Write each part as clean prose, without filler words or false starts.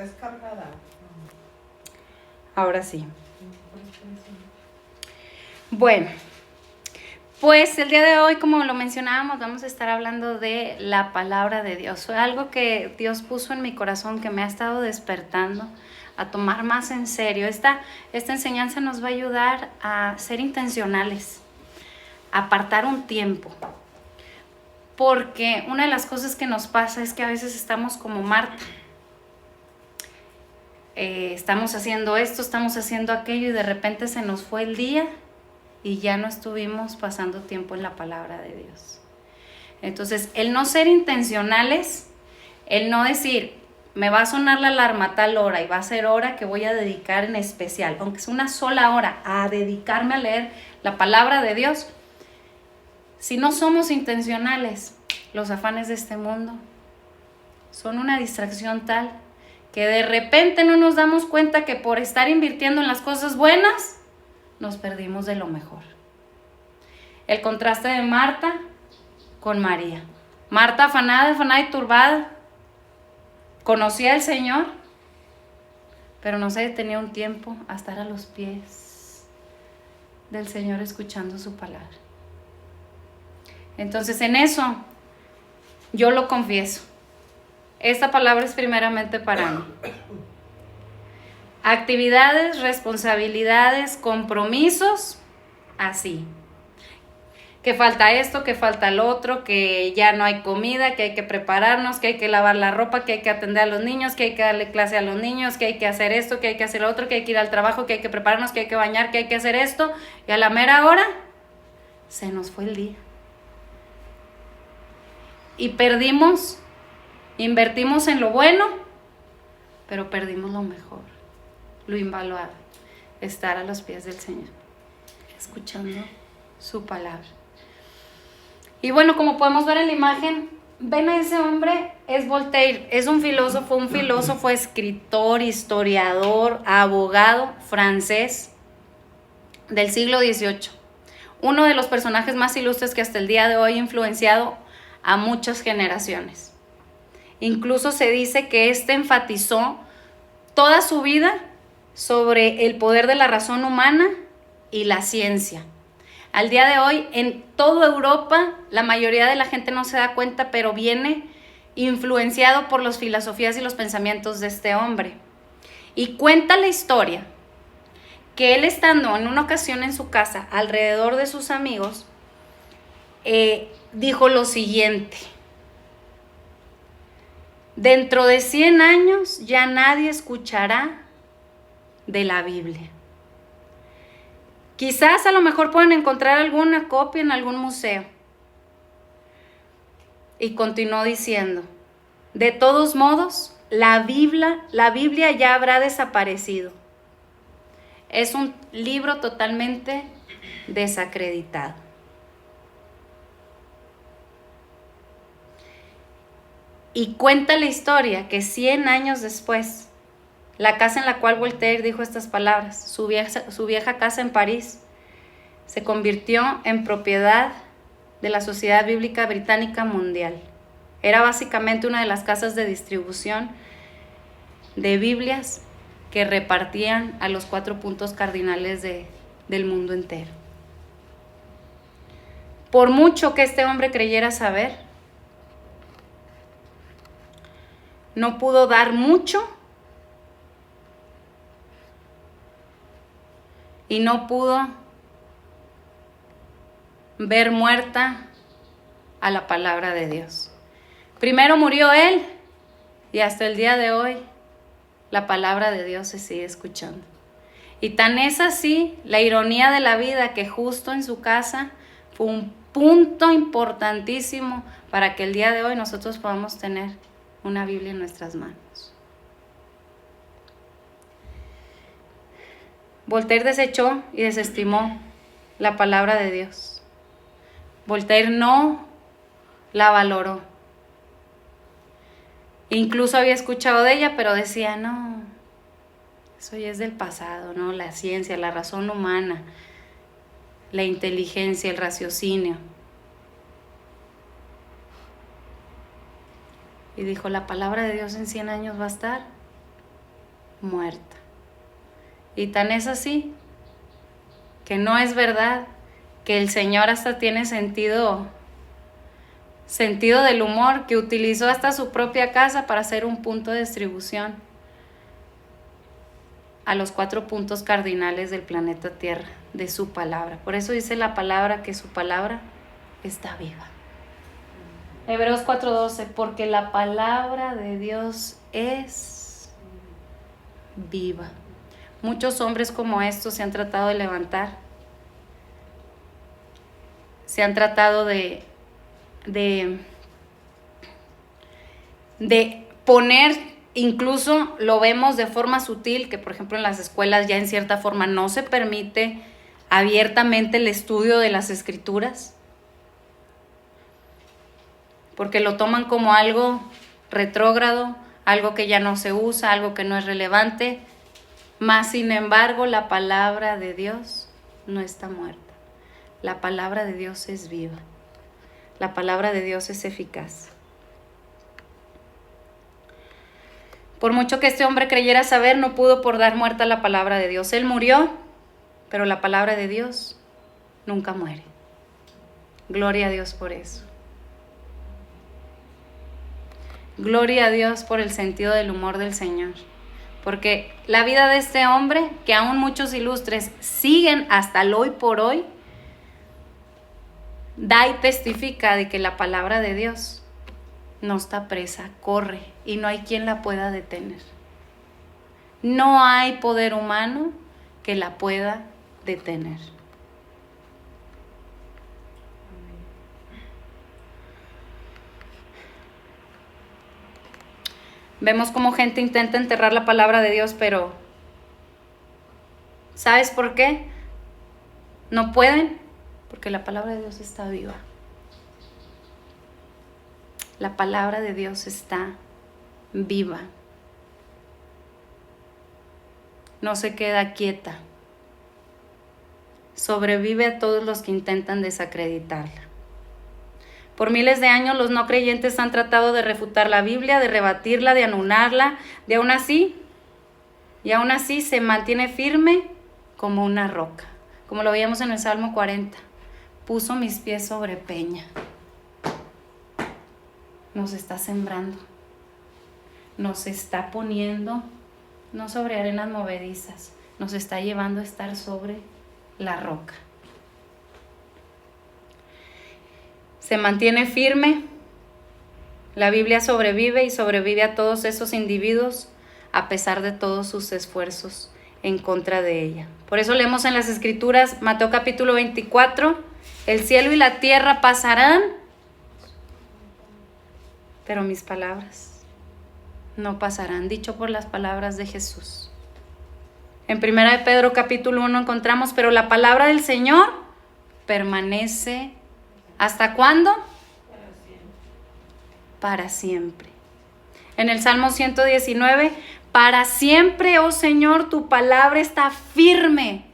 Descargada. Ahora sí. Bueno, pues el día de hoy, como lo mencionábamos, vamos a estar hablando de la palabra de Dios. Fue algo que Dios puso en mi corazón, que me ha estado despertando a tomar más en serio. Esta enseñanza nos va a ayudar a ser intencionales, a apartar un tiempo. Porque una de las cosas que nos pasa es que a veces estamos como Marta. Estamos haciendo esto, estamos haciendo aquello y de repente se nos fue el día y ya no estuvimos pasando tiempo en la palabra de Dios. Entonces, el no ser intencionales, el no decir, me va a sonar la alarma a tal hora y va a ser hora que voy a dedicar en especial, aunque es una sola hora, a dedicarme a leer la palabra de Dios. Si no somos intencionales, los afanes de este mundo son una distracción tal que de repente no nos damos cuenta que por estar invirtiendo en las cosas buenas, nos perdimos de lo mejor. El contraste de Marta con María. Marta afanada y turbada, conocía al Señor, pero no se detenía un tiempo a estar a los pies del Señor escuchando su palabra. Entonces en eso, yo lo confieso, esta palabra es primeramente para mí. Actividades, responsabilidades, compromisos, así. Que falta esto, que falta lo otro, que ya no hay comida, que hay que prepararnos, que hay que lavar la ropa, que hay que atender a los niños, que hay que darle clase a los niños, que hay que hacer esto, que hay que hacer lo otro, que hay que ir al trabajo, que hay que prepararnos, que hay que bañar, que hay que hacer esto. Y a la mera hora, se nos fue el día. Y invertimos en lo bueno, pero perdimos lo mejor, lo invaluable, estar a los pies del Señor, escuchando su palabra. Y bueno, como podemos ver en la imagen, ven a ese hombre, es Voltaire, es un filósofo, escritor, historiador, abogado francés del siglo XVIII. Uno de los personajes más ilustres que hasta el día de hoy ha influenciado a muchas generaciones. Incluso se dice que enfatizó toda su vida sobre el poder de la razón humana y la ciencia. Al día de hoy, en toda Europa, la mayoría de la gente no se da cuenta, pero viene influenciado por las filosofías y los pensamientos de este hombre. Y cuenta la historia que él, estando en una ocasión en su casa, alrededor de sus amigos, dijo lo siguiente: dentro de 100 años ya nadie escuchará de la Biblia. Quizás a lo mejor puedan encontrar alguna copia en algún museo. Y continuó diciendo, de todos modos, la Biblia ya habrá desaparecido. Es un libro totalmente desacreditado. Y cuenta la historia que 100 años después, la casa en la cual Voltaire dijo estas palabras, su vieja casa en París, se convirtió en propiedad de la Sociedad Bíblica Británica Mundial. Era básicamente una de las casas de distribución de Biblias que repartían a los 4 puntos cardinales del mundo entero. Por mucho que este hombre creyera saber, no pudo dar mucho y no pudo ver muerta a la palabra de Dios. Primero murió él y hasta el día de hoy la palabra de Dios se sigue escuchando. Y tan es así la ironía de la vida que justo en su casa fue un punto importantísimo para que el día de hoy nosotros podamos tener una Biblia en nuestras manos. Voltaire desechó y desestimó la palabra de Dios. Voltaire no la valoró. Incluso había escuchado de ella, pero decía, no, eso ya es del pasado, ¿no? La ciencia, la razón humana, la inteligencia, el raciocinio. Y dijo, la palabra de Dios en 100 años va a estar muerta. Y tan es así que no es verdad que el Señor hasta tiene sentido del humor, que utilizó hasta su propia casa para hacer un punto de distribución a los 4 puntos cardinales del planeta Tierra, de su palabra. Por eso dice la palabra que su palabra está viva. Hebreos 4:12, porque la palabra de Dios es viva. Muchos hombres como estos se han tratado de levantar, se han tratado de poner, incluso lo vemos de forma sutil, que por ejemplo en las escuelas ya en cierta forma no se permite abiertamente el estudio de las escrituras, porque lo toman como algo retrógrado, algo que ya no se usa, algo que no es relevante. Mas sin embargo la palabra de Dios no está muerta. La palabra de Dios es viva. La palabra de Dios es eficaz. Por mucho que este hombre creyera saber, no pudo por dar muerta la palabra de Dios. Él murió, pero la palabra de Dios nunca muere. Gloria a Dios por eso. Gloria a Dios por el sentido del humor del Señor. Porque la vida de este hombre, que aún muchos ilustres siguen hasta el hoy por hoy, da y testifica de que la palabra de Dios no está presa, corre y no hay quien la pueda detener. No hay poder humano que la pueda detener. Vemos cómo gente intenta enterrar la palabra de Dios, pero ¿sabes por qué? No pueden, porque la palabra de Dios está viva. La palabra de Dios está viva. No se queda quieta. Sobrevive a todos los que intentan desacreditarla. Por miles de años los no creyentes han tratado de refutar la Biblia, de rebatirla, de anularla, y aún así se mantiene firme como una roca. Como lo veíamos en el Salmo 40. Puso mis pies sobre peña. Nos está sembrando. Nos está poniendo, no sobre arenas movedizas, nos está llevando a estar sobre la roca. Se mantiene firme. La Biblia sobrevive y sobrevive a todos esos individuos a pesar de todos sus esfuerzos en contra de ella. Por eso leemos en las Escrituras, Mateo capítulo 24, el cielo y la tierra pasarán, pero mis palabras no pasarán, dicho por las palabras de Jesús. En 1 de Pedro capítulo 1 encontramos, pero la palabra del Señor permanece. ¿Hasta cuándo? Para siempre. En el Salmo 119, para siempre, oh Señor, tu palabra está firme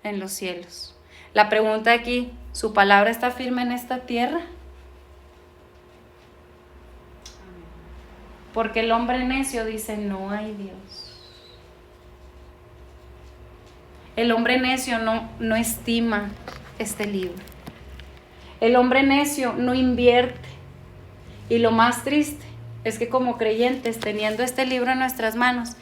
en los cielos. La pregunta aquí, ¿su palabra está firme en esta tierra? Porque el hombre necio dice, no hay Dios. El hombre necio no estima este libro. El hombre necio no invierte. Y lo más triste es que como creyentes, teniendo este libro en nuestras manos,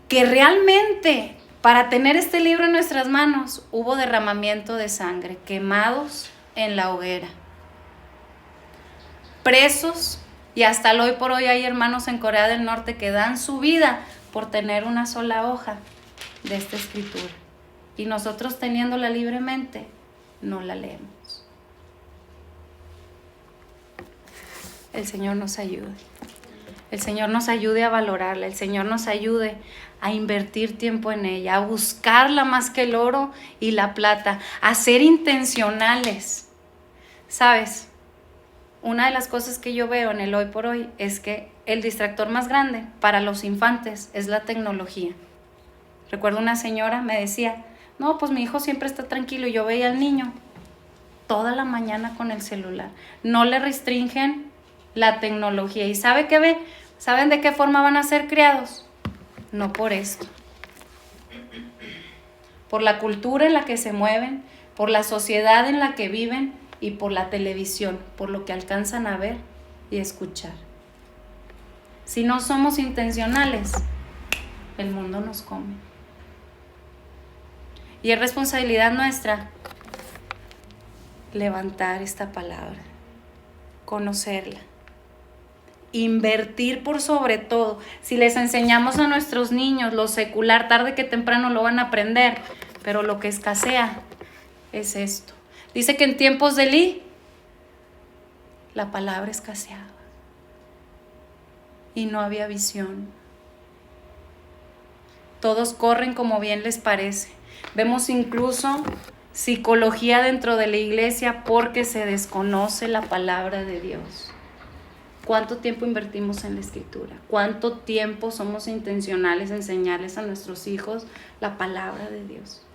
que realmente para tener este libro en nuestras manos hubo derramamiento de sangre, quemados en la hoguera, presos, y hasta el hoy por hoy hay hermanos en Corea del Norte que dan su vida por tener una sola hoja de esta escritura. Y nosotros teniéndola libremente, no la leemos. El Señor nos ayude. El Señor nos ayude a valorarla. El Señor nos ayude a invertir tiempo en ella, a buscarla más que el oro y la plata, a ser intencionales. ¿Sabes? Una de las cosas que yo veo en el hoy por hoy es que el distractor más grande para los infantes es la tecnología. Recuerdo una señora me decía, no, pues mi hijo siempre está tranquilo, y yo veía al niño toda la mañana con el celular. No le restringen la tecnología. ¿Y sabe qué ve? ¿Saben de qué forma van a ser criados? No por esto. Por la cultura en la que se mueven, por la sociedad en la que viven y por la televisión, por lo que alcanzan a ver y escuchar. Si no somos intencionales, el mundo nos come. Y es responsabilidad nuestra levantar esta palabra, conocerla, invertir por sobre todo. Si les enseñamos a nuestros niños lo secular, tarde que temprano lo van a aprender, pero lo que escasea es esto. Dice que en tiempos de Elí, la palabra escaseaba y no había visión. Todos corren como bien les parece. Vemos incluso psicología dentro de la iglesia porque se desconoce la palabra de Dios. ¿Cuánto tiempo invertimos en la escritura? ¿Cuánto tiempo somos intencionales en enseñarles a nuestros hijos la palabra de Dios?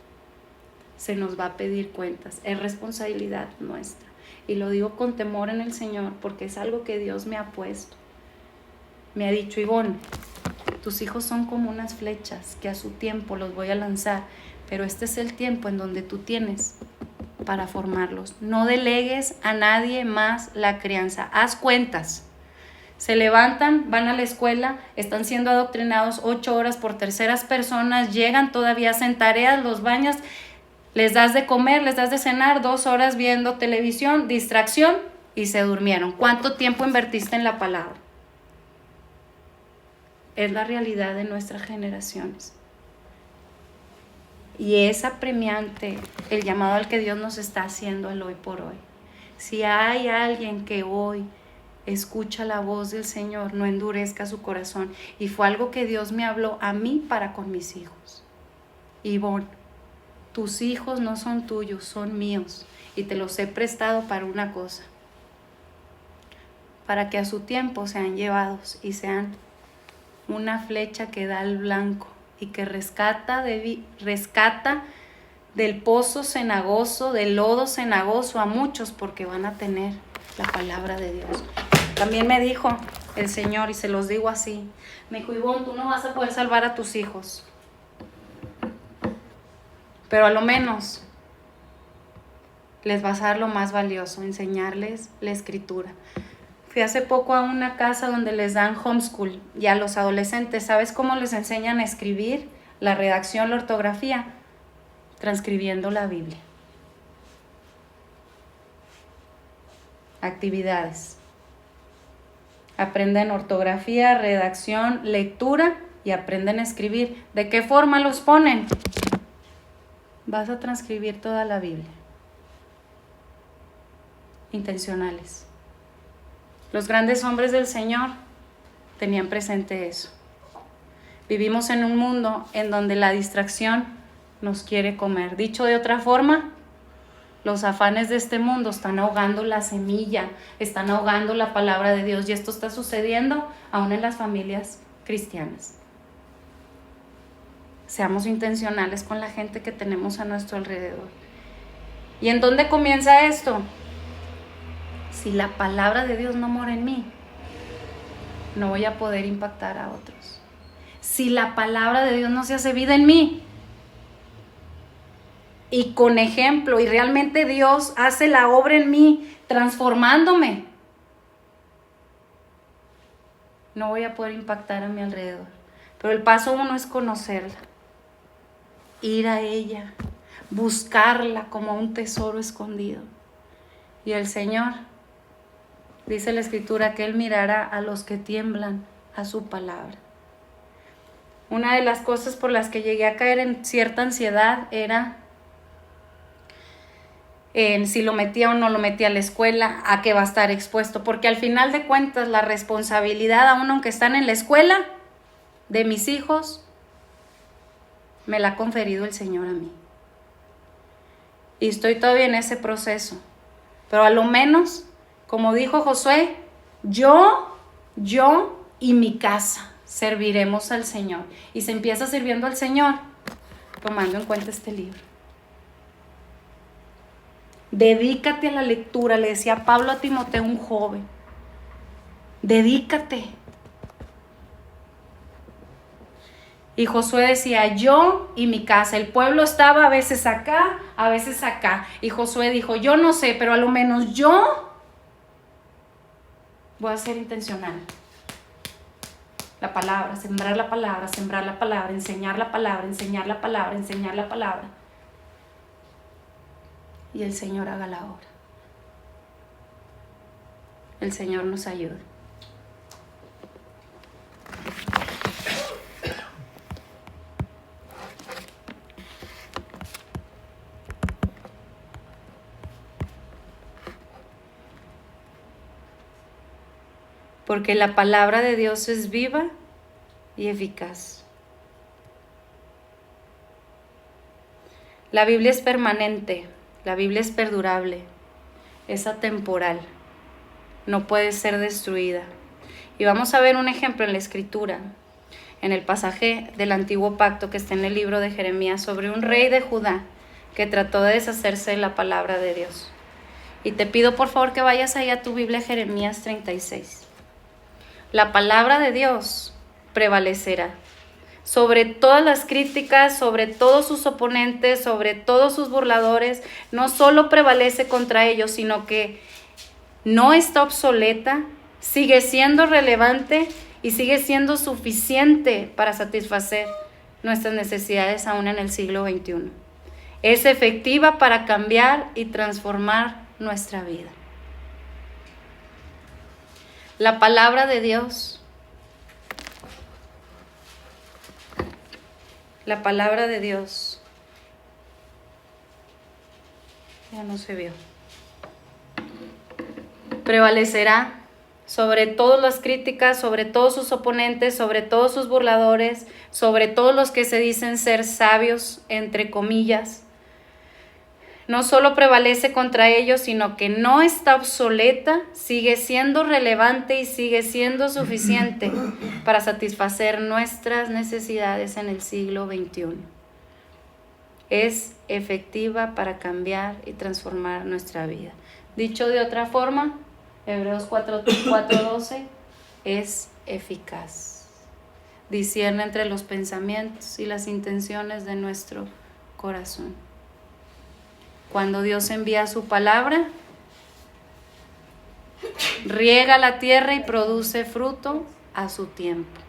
Se nos va a pedir cuentas, es responsabilidad nuestra. Y lo digo con temor en el Señor porque es algo que Dios me ha puesto. Me ha dicho, Ivonne, tus hijos son como unas flechas que a su tiempo los voy a lanzar, pero este es el tiempo en donde tú tienes para formarlos. No delegues a nadie más la crianza, haz cuentas. Se levantan, van a la escuela, están siendo adoctrinados 8 horas por terceras personas, llegan todavía, hacen tareas, los bañas, les das de comer, les das de cenar, 2 horas viendo televisión, distracción y se durmieron. ¿Cuánto tiempo invertiste en la palabra? Es la realidad de nuestras generaciones. Y es apremiante el llamado al que Dios nos está haciendo al hoy por hoy. Si hay alguien que hoy escucha la voz del Señor, no endurezca su corazón. Y fue algo que Dios me habló a mí para con mis hijos. Ivonne, tus hijos no son tuyos, son míos. Y te los he prestado para una cosa. Para que a su tiempo sean llevados y sean una flecha que da al blanco y que rescata del pozo cenagoso, del lodo cenagoso a muchos porque van a tener la palabra de Dios. También me dijo el Señor, y se los digo así, me dijo, Ivonne, tú no vas a poder salvar a tus hijos, pero a lo menos les vas a dar lo más valioso, enseñarles la escritura. Fui hace poco a una casa donde les dan homeschool y a los adolescentes, ¿sabes cómo les enseñan a escribir? La redacción, la ortografía, transcribiendo la Biblia. Actividades. Aprenden ortografía, redacción, lectura y aprenden a escribir. ¿De qué forma los ponen? Vas a transcribir toda la Biblia. Intencionales. Los grandes hombres del Señor tenían presente eso. Vivimos en un mundo en donde la distracción nos quiere comer. Dicho de otra forma, los afanes de este mundo están ahogando la semilla, están ahogando la palabra de Dios, y esto está sucediendo aún en las familias cristianas. Seamos intencionales con la gente que tenemos a nuestro alrededor. ¿Y en dónde comienza esto? Si la palabra de Dios no mora en mí, no voy a poder impactar a otros. Si la palabra de Dios no se hace vida en mí, y con ejemplo, y realmente Dios hace la obra en mí, transformándome, no voy a poder impactar a mi alrededor. Pero el paso 1 es conocerla, ir a ella, buscarla como un tesoro escondido. Y el Señor, dice la Escritura, que Él mirará a los que tiemblan a su palabra. Una de las cosas por las que llegué a caer en cierta ansiedad era en si lo metía o no lo metía a la escuela, a qué va a estar expuesto, porque al final de cuentas la responsabilidad, aún aunque están en la escuela, de mis hijos, me la ha conferido el Señor a mí. Y estoy todavía en ese proceso, pero a lo menos, como dijo Josué, yo y mi casa serviremos al Señor. Y se empieza sirviendo al Señor tomando en cuenta este libro. Dedícate a la lectura, le decía Pablo a Timoteo, un joven. Dedícate. Y Josué decía, yo y mi casa. El pueblo estaba a veces acá, a veces acá. Y Josué dijo, yo no sé, pero a lo menos yo voy a ser intencional. La palabra, sembrar la palabra, sembrar la palabra, enseñar la palabra, enseñar la palabra, enseñar la palabra. Y el Señor haga la obra. El Señor nos ayude. Porque la palabra de Dios es viva y eficaz. La Biblia es permanente, la Biblia es perdurable, es atemporal, no puede ser destruida. Y vamos a ver un ejemplo en la Escritura, en el pasaje del Antiguo Pacto que está en el libro de Jeremías, sobre un rey de Judá que trató de deshacerse de la palabra de Dios. Y te pido por favor que vayas ahí a tu Biblia, Jeremías 36. La palabra de Dios prevalecerá sobre todas las críticas, sobre todos sus oponentes, sobre todos sus burladores. No solo prevalece contra ellos, sino que no está obsoleta, sigue siendo relevante y sigue siendo suficiente para satisfacer nuestras necesidades aún en el siglo XXI. Es efectiva para cambiar y transformar nuestra vida. La palabra de Dios, la palabra de Dios, ya no se vio, prevalecerá sobre todas las críticas, sobre todos sus oponentes, sobre todos sus burladores, sobre todos los que se dicen ser sabios, entre comillas. No solo prevalece contra ellos, sino que no está obsoleta, sigue siendo relevante y sigue siendo suficiente para satisfacer nuestras necesidades en el siglo XXI. Es efectiva para cambiar y transformar nuestra vida. Dicho de otra forma, Hebreos 4:12 es eficaz. Discierne entre los pensamientos y las intenciones de nuestro corazón. Cuando Dios envía su palabra, riega la tierra y produce fruto a su tiempo.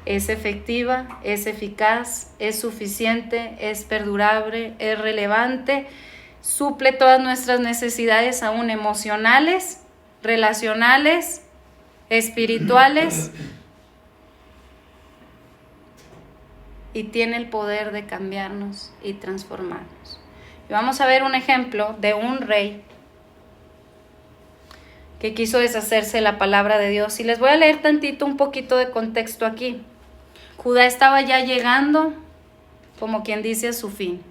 Es efectiva, es eficaz, es suficiente, es perdurable, es relevante, suple todas nuestras necesidades aún emocionales, relacionales, espirituales, y tiene el poder de cambiarnos y transformarnos. Y vamos a ver un ejemplo de un rey que quiso deshacerse de la palabra de Dios. Y les voy a leer un poquito de contexto aquí. Judá estaba ya llegando, como quien dice, a su fin.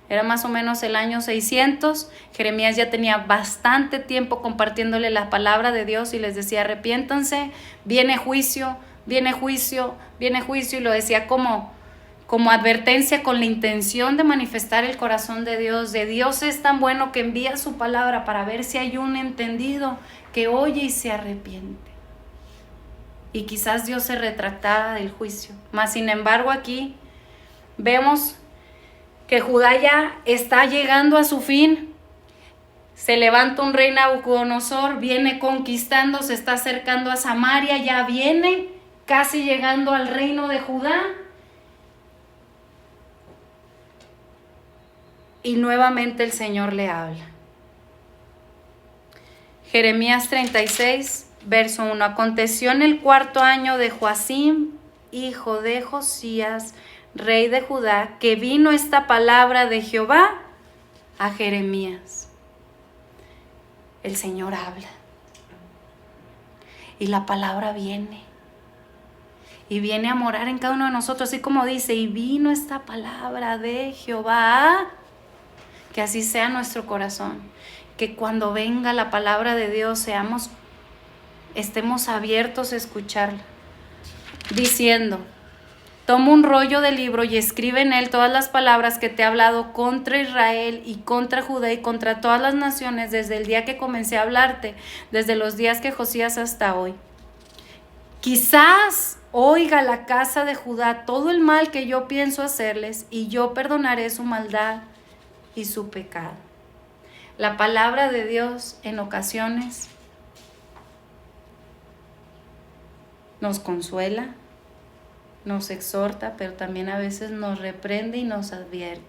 Era más o menos el año 600. Jeremías ya tenía bastante tiempo compartiéndole la palabra de Dios y les decía, arrepiéntanse, viene juicio, viene juicio, viene juicio. Y lo decía como advertencia, con la intención de manifestar el corazón de Dios. De Dios es tan bueno que envía su palabra para ver si hay un entendido que oye y se arrepiente. Y quizás Dios se retractara del juicio. Mas sin embargo aquí vemos que Judá ya está llegando a su fin. Se levanta un rey Nabucodonosor, viene conquistando, se está acercando a Samaria, ya viene casi llegando al reino de Judá. Y nuevamente el Señor le habla. Jeremías 36, verso 1. Aconteció en el 4.º año de Joacim, hijo de Josías, rey de Judá, que vino esta palabra de Jehová a Jeremías. El Señor habla. Y la palabra viene. Y viene a morar en cada uno de nosotros, así como dice, y vino esta palabra de Jehová. Que así sea nuestro corazón, que cuando venga la palabra de Dios estemos abiertos a escucharla, diciendo, toma un rollo de libro y escribe en él todas las palabras que te he hablado contra Israel y contra Judá y contra todas las naciones desde el día que comencé a hablarte, desde los días que Josías hasta hoy. Quizás oiga la casa de Judá todo el mal que yo pienso hacerles, y yo perdonaré su maldad y su pecado. La palabra de Dios en ocasiones nos consuela, nos exhorta, pero también a veces nos reprende y nos advierte.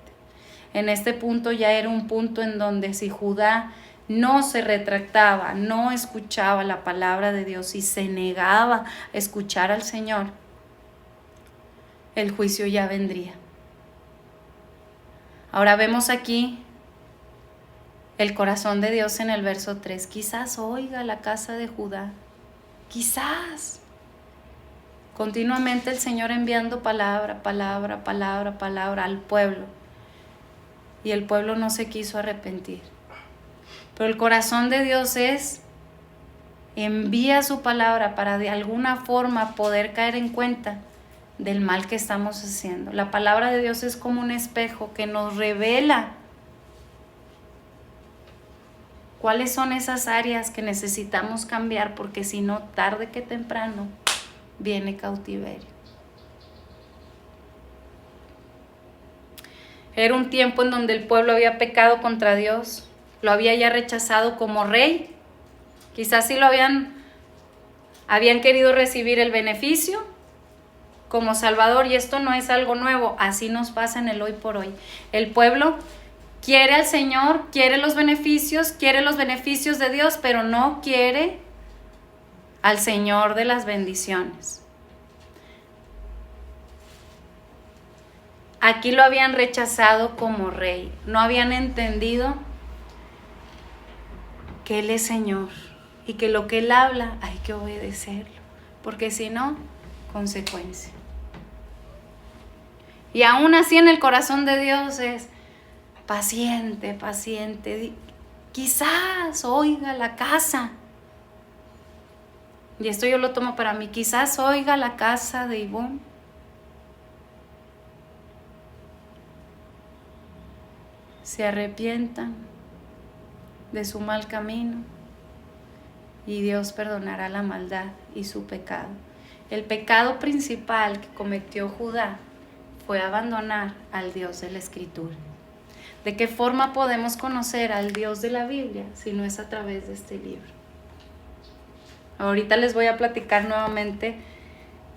En este punto ya era un punto en donde si Judá no se retractaba, no escuchaba la palabra de Dios y se negaba a escuchar al Señor, el juicio ya vendría. Ahora vemos aquí el corazón de Dios en el verso 3. Quizás oiga la casa de Judá, quizás. Continuamente el Señor enviando palabra al pueblo. Y el pueblo no se quiso arrepentir. Pero el corazón de Dios es, envía su palabra para de alguna forma poder caer en cuenta del mal que estamos haciendo. La palabra de Dios es como un espejo que nos revela cuáles son esas áreas que necesitamos cambiar, porque si no, tarde que temprano, viene cautiverio. Era un tiempo en donde el pueblo había pecado contra Dios, lo había ya rechazado como rey. Quizás sí lo habían querido recibir el beneficio como Salvador, y esto no es algo nuevo, así nos pasa en el hoy por hoy. El pueblo quiere al Señor, quiere los beneficios de Dios, pero no quiere al Señor de las bendiciones. Aquí lo habían rechazado como rey, no habían entendido que Él es Señor y que lo que Él habla hay que obedecerlo, porque si no, consecuencia. Y aún así en el corazón de Dios es paciente, quizás oiga la casa. Y esto yo lo tomo para mí, quizás oiga la casa de Ivonne. Se arrepientan de su mal camino y Dios perdonará la maldad y su pecado. El pecado principal que cometió Judá fue abandonar al Dios de la Escritura. ¿De qué forma podemos conocer al Dios de la Biblia si no es a través de este libro? Ahorita les voy a platicar nuevamente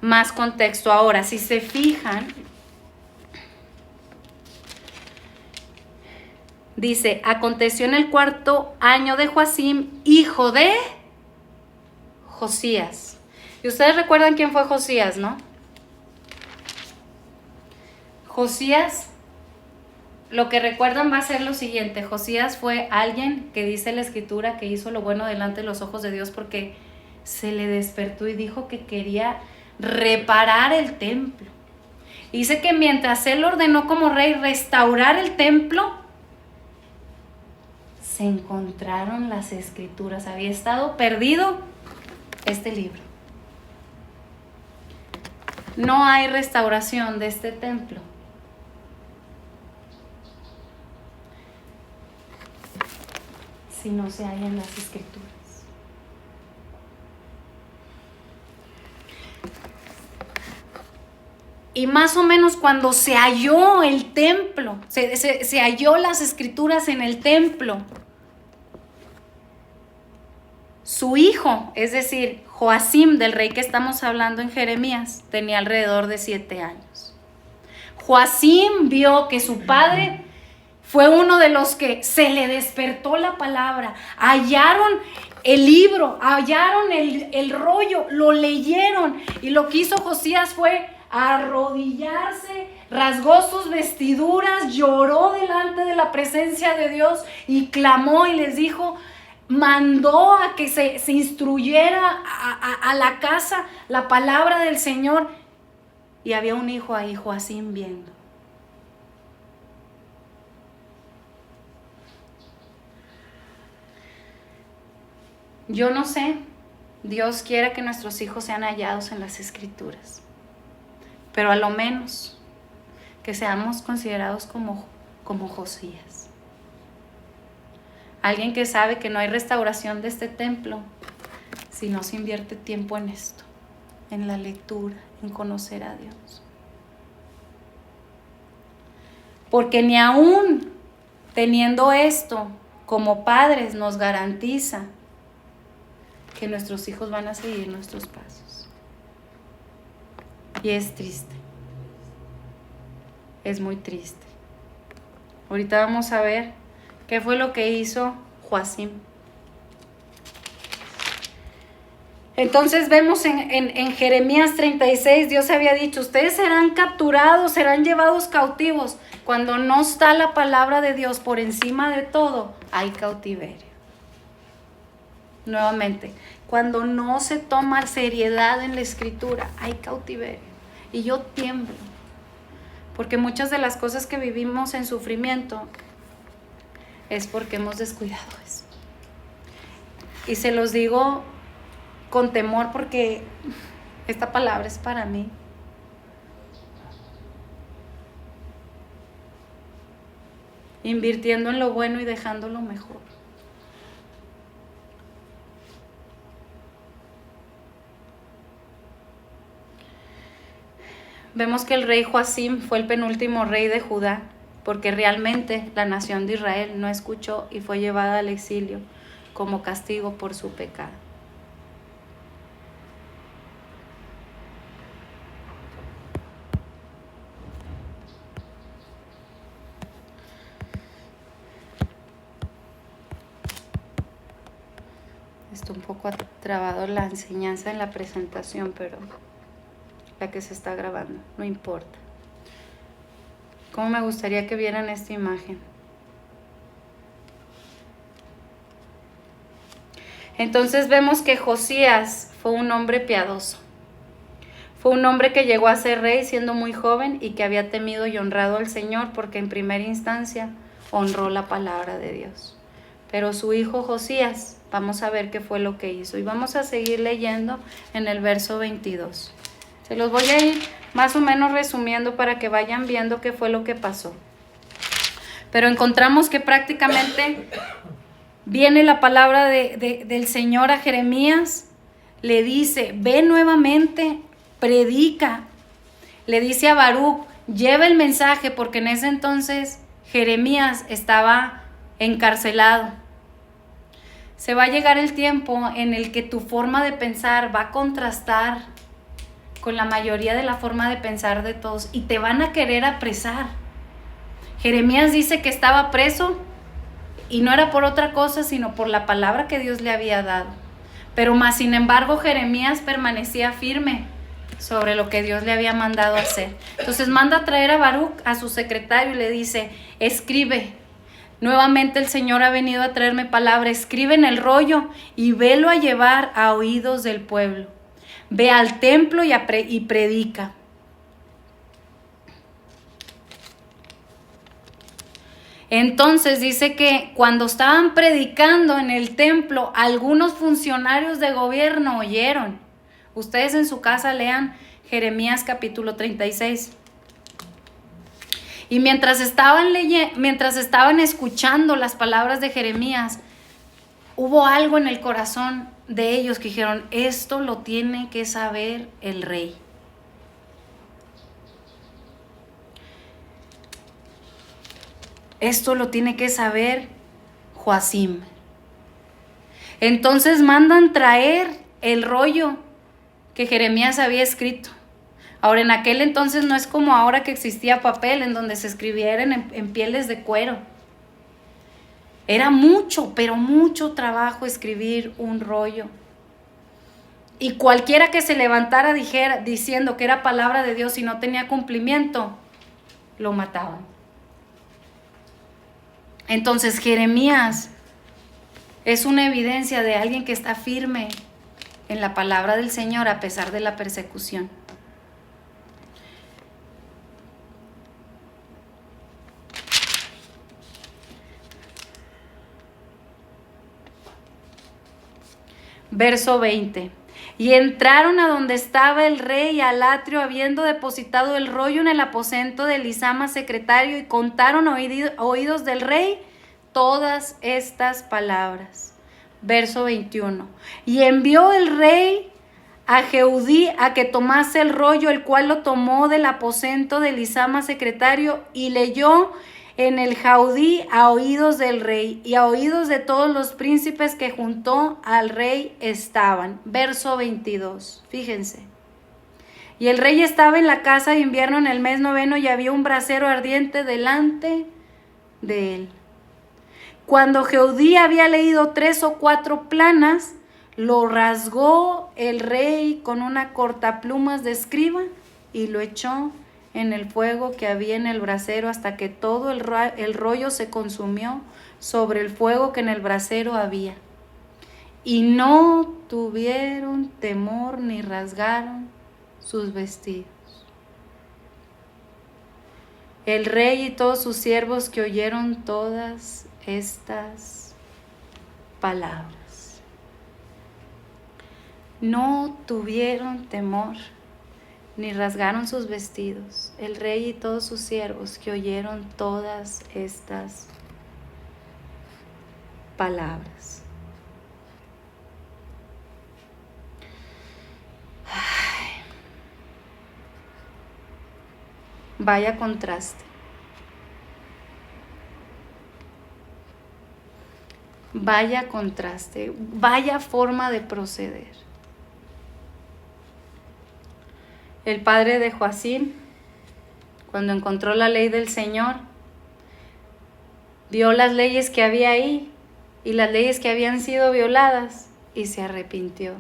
más contexto. Ahora, si se fijan, dice, aconteció en el 4º año de Joacim, hijo de Josías. Y ustedes recuerdan quién fue Josías, ¿no? Josías, lo que recuerdan va a ser lo siguiente. Josías fue alguien que dice la Escritura que hizo lo bueno delante de los ojos de Dios porque se le despertó y dijo que quería reparar el templo. Dice que mientras él ordenó como rey restaurar el templo, se encontraron las Escrituras. Había estado perdido este libro. No hay restauración de este templo si no se hallan las Escrituras. Y más o menos cuando se halló el templo, se halló las Escrituras en el templo, su hijo, es decir, Joacim, del rey que estamos hablando en Jeremías, tenía alrededor de 7 años. Joacim vio que su padre fue uno de los que se le despertó la palabra, hallaron el libro, hallaron el rollo, lo leyeron, y lo que hizo Josías fue arrodillarse, rasgó sus vestiduras, lloró delante de la presencia de Dios y clamó y les dijo, mandó a que se instruyera a la casa la palabra del Señor, y había un hijo ahí, Joacim, viendo. Yo no sé, Dios quiere que nuestros hijos sean hallados en las Escrituras, pero a lo menos que seamos considerados como Josías. Alguien que sabe que no hay restauración de este templo si no se invierte tiempo en esto. en la lectura, en conocer a Dios. Porque ni aún teniendo esto como padres nos garantiza que nuestros hijos van a seguir nuestros pasos. Y es triste. Es muy triste. Ahorita vamos a ver qué fue lo que hizo Joacim. Entonces vemos en Jeremías 36, Dios había dicho, ustedes serán capturados, serán llevados cautivos. Cuando no está la palabra de Dios por encima de todo, hay cautiverio. Nuevamente, cuando no se toma seriedad en la escritura, hay cautiverio. Y yo tiemblo, porque muchas de las cosas que vivimos en sufrimiento es porque hemos descuidado eso. Y se los digo con temor porque esta palabra es para mí. Invirtiendo en lo bueno y dejando lo mejor. Vemos que el rey Joacim fue el penúltimo rey de Judá, porque realmente la nación de Israel no escuchó y fue llevada al exilio como castigo por su pecado. Está un poco trabado la enseñanza en la presentación, pero la que se está grabando, no importa. Cómo me gustaría que vieran esta imagen. Entonces vemos que Josías fue un hombre piadoso. Fue un hombre que llegó a ser rey siendo muy joven y que había temido y honrado al Señor porque en primera instancia honró la palabra de Dios. Pero su hijo Josías, vamos a ver qué fue lo que hizo. Y vamos a seguir leyendo en el verso 22. Se los voy a ir más o menos resumiendo para que vayan viendo qué fue lo que pasó. Pero encontramos que prácticamente viene la palabra del Señor a Jeremías, le dice, ve nuevamente, predica. Le dice a Baruc, lleva el mensaje, porque en ese entonces Jeremías estaba encarcelado. Se va a llegar el tiempo en el que tu forma de pensar va a contrastar con la mayoría de la forma de pensar de todos y te van a querer apresar. Jeremías dice que estaba preso y no era por otra cosa, sino por la palabra que Dios le había dado. Pero más sin embargo, Jeremías permanecía firme sobre lo que Dios le había mandado hacer. Entonces manda a traer a Baruc, a su secretario, y le dice, escribe. Nuevamente el Señor ha venido a traerme palabra. Escribe en el rollo y velo a llevar a oídos del pueblo. Ve al templo y predica. Entonces dice que cuando estaban predicando en el templo, algunos funcionarios de gobierno oyeron. Ustedes en su casa lean Jeremías capítulo 36. Y mientras estaban escuchando las palabras de Jeremías, hubo algo en el corazón de ellos que dijeron, esto lo tiene que saber el rey. Esto lo tiene que saber Joacim. Entonces mandan traer el rollo que Jeremías había escrito. Ahora, en aquel entonces no es como ahora que existía papel en donde se escribieran en pieles de cuero. Era mucho, pero mucho trabajo escribir un rollo. Y cualquiera que se levantara diciendo que era palabra de Dios y no tenía cumplimiento, lo mataban. Entonces Jeremías es una evidencia de alguien que está firme en la palabra del Señor a pesar de la persecución. Verso 20. Y entraron a donde estaba el rey al atrio, habiendo depositado el rollo en el aposento de Elisama, secretario, y contaron oídos del rey todas estas palabras. Verso 21. Y envió el rey a Jehudí a que tomase el rollo, el cual lo tomó del aposento de Elisama secretario y leyó en el Jehudí a oídos del rey y a oídos de todos los príncipes que junto al rey estaban. Verso 22, fíjense. Y el rey estaba en la casa de invierno en el mes 9 y había un brasero ardiente delante de él. Cuando Jehudí había leído 3 o 4 planas, lo rasgó el rey con una cortaplumas de escriba y lo echó en el fuego que había en el brasero hasta que todo el rollo se consumió sobre el fuego que en el brasero había. Y no tuvieron temor ni rasgaron sus vestidos. El rey y todos sus siervos que oyeron todas estas palabras no tuvieron temor ni rasgaron sus vestidos. El rey y todos sus siervos que oyeron todas estas palabras. Ay. Vaya contraste. Vaya contraste, vaya forma de proceder. El padre de Joacim, cuando encontró la ley del Señor, vio las leyes que había ahí y las leyes que habían sido violadas y se arrepintió.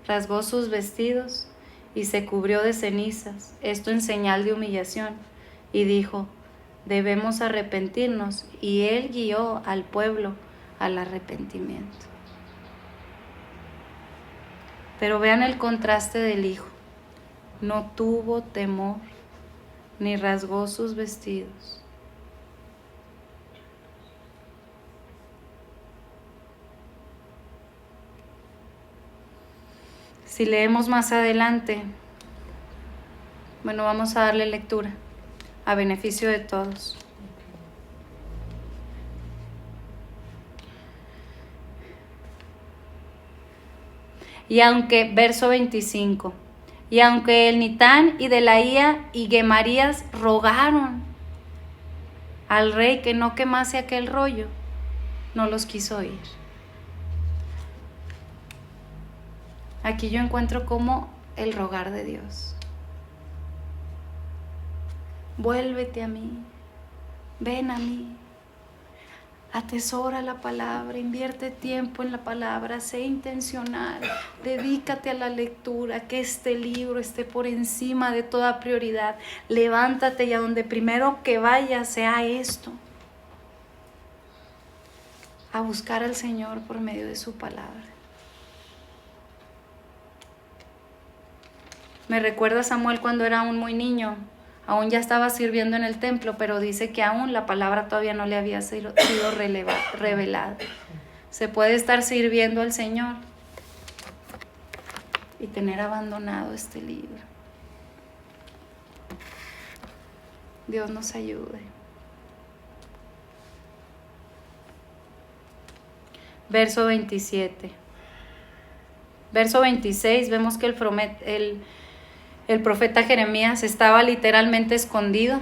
Rasgó sus vestidos y se cubrió de cenizas, esto en señal de humillación, y dijo: debemos arrepentirnos, y él guió al pueblo al arrepentimiento. Pero vean el contraste del hijo. No tuvo temor ni rasgó sus vestidos. Si leemos más adelante, bueno, vamos a darle lectura a beneficio de todos. Y aunque, verso 25, y aunque el Nitán y Delaía y Gemarías rogaron al rey que no quemase aquel rollo, no los quiso oír. Aquí yo encuentro como el rogar de Dios. Vuélvete a mí, ven a mí. Atesora la palabra, invierte tiempo en la palabra, sé intencional, dedícate a la lectura, que este libro esté por encima de toda prioridad. Levántate y a donde primero que vayas sea esto, a buscar al Señor por medio de su palabra. Me recuerda a Samuel cuando era aún muy niño. Aún ya estaba sirviendo en el templo, pero dice que aún la palabra todavía no le había sido revelada. Se puede estar sirviendo al Señor y tener abandonado este libro. Dios nos ayude. Verso 27. Verso 26, vemos que el profeta Jeremías estaba literalmente escondido.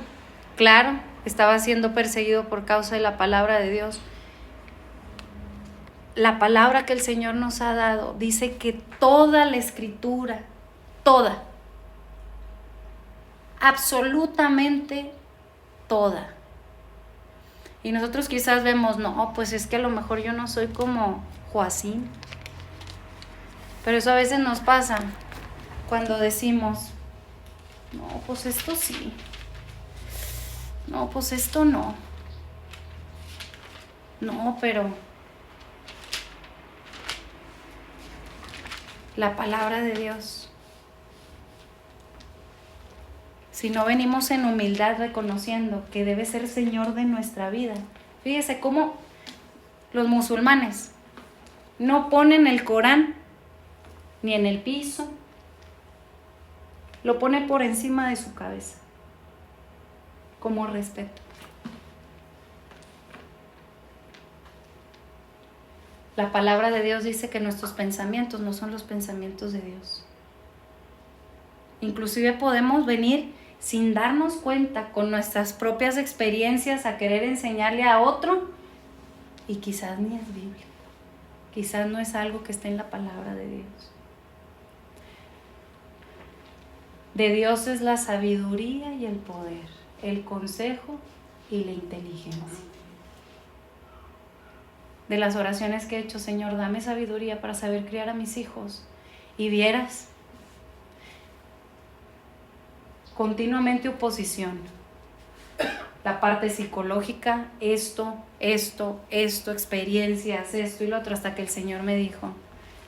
Claro, estaba siendo perseguido por causa de la palabra de Dios. La palabra que el Señor nos ha dado dice que toda la escritura, toda, absolutamente toda. Y nosotros quizás vemos, no, pues es que a lo mejor yo no soy como Joacim. Pero eso a veces nos pasa cuando decimos, no, pues esto sí. No, pues esto no. No, pero la palabra de Dios. Si no venimos en humildad reconociendo que debe ser Señor de nuestra vida. Fíjese cómo los musulmanes no ponen el Corán ni en el piso, lo pone por encima de su cabeza, como respeto. La palabra de Dios dice que nuestros pensamientos no son los pensamientos de Dios. Inclusive podemos venir sin darnos cuenta con nuestras propias experiencias a querer enseñarle a otro y quizás ni es Biblia, quizás no es algo que esté en la palabra de Dios. De Dios es la sabiduría y el poder, el consejo y la inteligencia. De las oraciones que he hecho, Señor, dame sabiduría para saber criar a mis hijos. Y vieras, continuamente oposición. La parte psicológica, esto, experiencias, esto y lo otro, hasta que el Señor me dijo,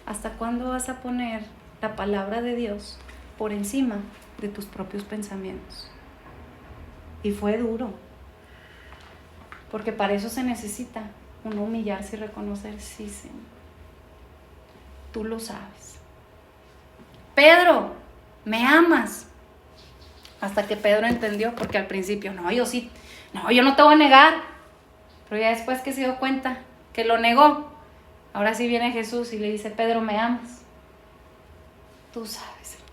¿hasta cuándo vas a poner la palabra de Dios por encima de tus propios pensamientos? Y fue duro, porque para eso se necesita uno humillarse y reconocer, sí, Señor, tú lo sabes. Pedro, ¿me amas? Hasta que Pedro entendió, porque al principio, yo no te voy a negar, pero ya después que se dio cuenta que lo negó, ahora sí viene Jesús y le dice, Pedro, ¿me amas? Tú sabes, Señor.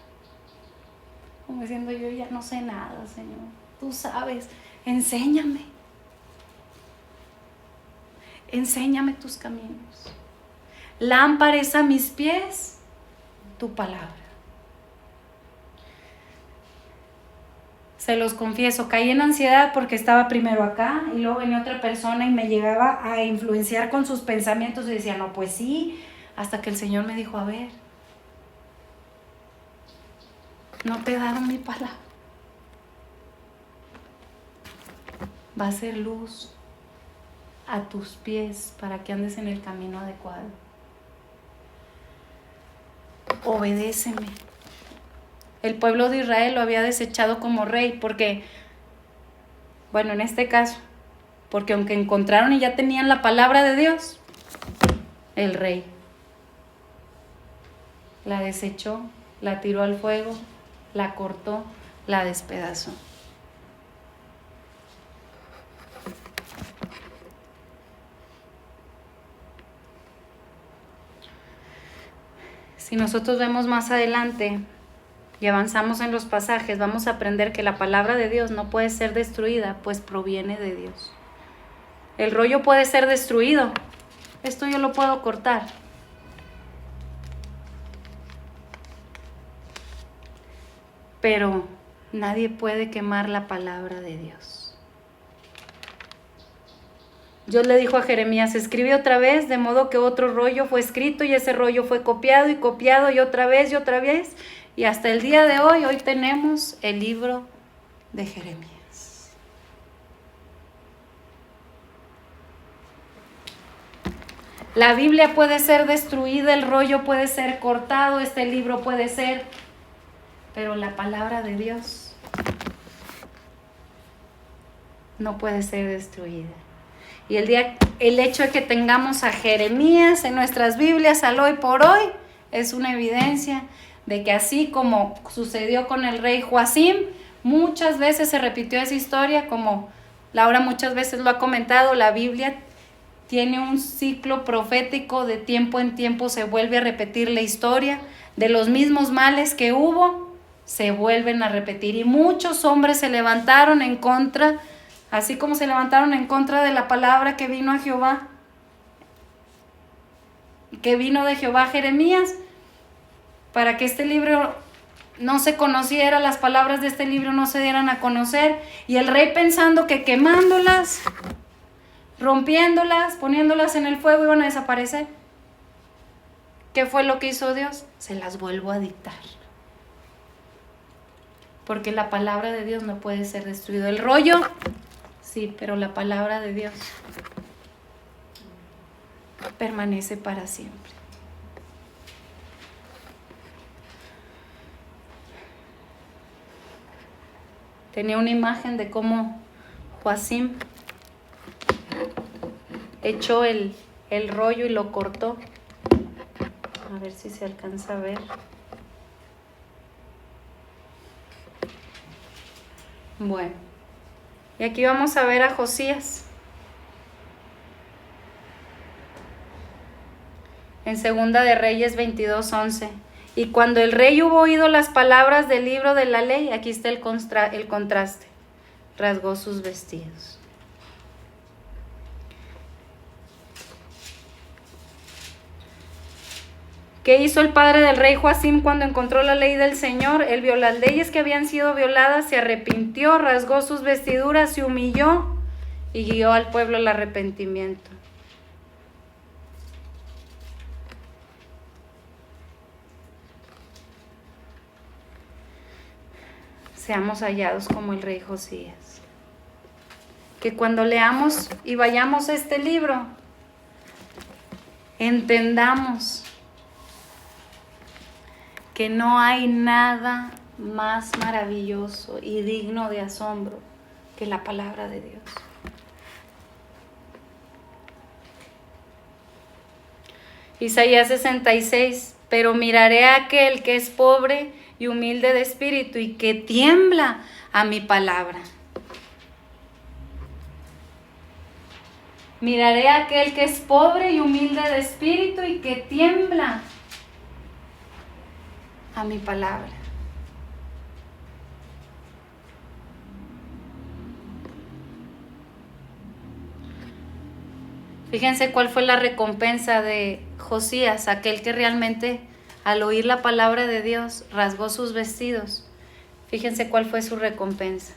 Como diciendo, yo ya no sé nada, Señor, tú sabes, enséñame tus caminos. Lámpara es a mis pies tu palabra. Se los confieso, caí en ansiedad porque estaba primero acá y luego venía otra persona y me llegaba a influenciar con sus pensamientos y decía, no, pues sí, hasta que el Señor me dijo, a ver, no te he dado mi palabra. Va a ser luz a tus pies para que andes en el camino adecuado. Obedéceme. El pueblo de Israel lo había desechado como rey porque, bueno, en este caso, porque aunque encontraron y ya tenían la palabra de Dios, el rey la desechó, la tiró al fuego, la cortó, la despedazó. Si nosotros vemos más adelante y avanzamos en los pasajes, vamos a aprender que la palabra de Dios no puede ser destruida, pues proviene de Dios. El rollo puede ser destruido, esto yo lo puedo cortar. Pero nadie puede quemar la palabra de Dios. Dios le dijo a Jeremías, escribe otra vez, de modo que otro rollo fue escrito y ese rollo fue copiado y otra vez y hasta el día de hoy tenemos el libro de Jeremías. La Biblia puede ser destruida, el rollo puede ser cortado, este libro puede ser, pero la palabra de Dios no puede ser destruida. Y el hecho de que tengamos a Jeremías en nuestras Biblias al hoy por hoy es una evidencia de que así como sucedió con el rey Joacim, muchas veces se repitió esa historia, como Laura muchas veces lo ha comentado, la Biblia tiene un ciclo profético, de tiempo en tiempo se vuelve a repetir la historia, de los mismos males que hubo, se vuelven a repetir y muchos hombres se levantaron en contra, así como se levantaron en contra de la palabra que vino a Jehová, que vino de Jehová a Jeremías, para que este libro no se conociera, las palabras de este libro no se dieran a conocer, y el rey pensando que quemándolas, rompiéndolas, poniéndolas en el fuego iban a desaparecer. ¿Qué fue lo que hizo Dios? Se las vuelvo a dictar. Porque la palabra de Dios no puede ser destruida. El rollo, sí, pero la palabra de Dios permanece para siempre. Tenía una imagen de cómo Joacim echó el rollo y lo cortó. A ver si se alcanza a ver. Bueno, y aquí vamos a ver a Josías. En Segunda de Reyes 22:11. Y cuando el rey hubo oído las palabras del libro de la ley, aquí está el contraste, rasgó sus vestidos. ¿Qué hizo el padre del rey Joacim cuando encontró la ley del Señor? Él vio las leyes que habían sido violadas, se arrepintió, rasgó sus vestiduras, se humilló y guió al pueblo al arrepentimiento. Seamos hallados como el rey Josías. Que cuando leamos y vayamos a este libro, entendamos que no hay nada más maravilloso y digno de asombro que la palabra de Dios. Isaías 66, pero miraré a aquel que es pobre y humilde de espíritu y que tiembla a mi palabra. Miraré a aquel que es pobre y humilde de espíritu y que tiembla a mi palabra. Fíjense cuál fue la recompensa de Josías, aquel que realmente al oír la palabra de Dios rasgó sus vestidos. Fíjense cuál fue su recompensa.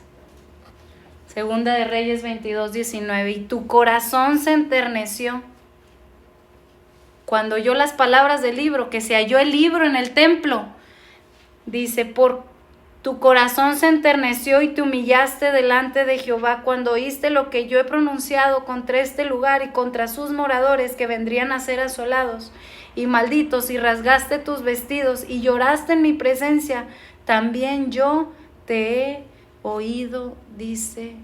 Segunda de Reyes 22:19. Y tu corazón se enterneció cuando oyó las palabras del libro, que se halló el libro en el templo. Dice, por tu corazón se enterneció y te humillaste delante de Jehová cuando oíste lo que yo he pronunciado contra este lugar y contra sus moradores que vendrían a ser asolados y malditos, y rasgaste tus vestidos y lloraste en mi presencia. También yo te he oído, dice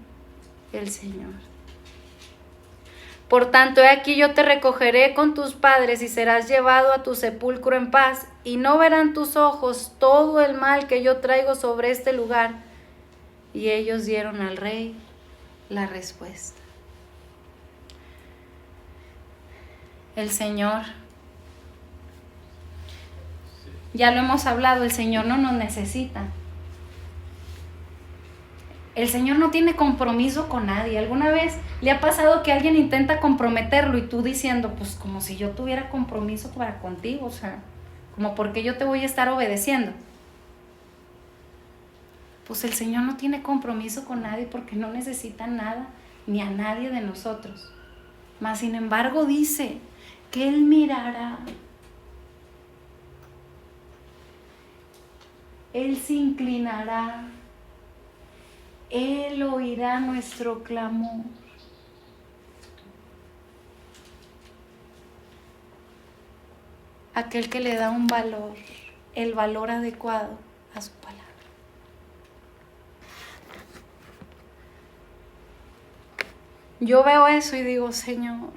el Señor. Por tanto, he aquí yo te recogeré con tus padres y serás llevado a tu sepulcro en paz, y no verán tus ojos todo el mal que yo traigo sobre este lugar. Y ellos dieron al rey la respuesta. El Señor, ya lo hemos hablado, el Señor no nos necesita. El Señor no tiene compromiso con nadie. ¿Alguna vez le ha pasado que alguien intenta comprometerlo y tú diciendo, pues como si yo tuviera compromiso para contigo? O sea, como porque yo te voy a estar obedeciendo. Pues el Señor no tiene compromiso con nadie porque no necesita nada ni a nadie de nosotros. Mas sin embargo dice que Él mirará. Él se inclinará. Él oirá nuestro clamor. Aquel que le da un valor, el valor adecuado a su palabra. Yo veo eso y digo, Señor,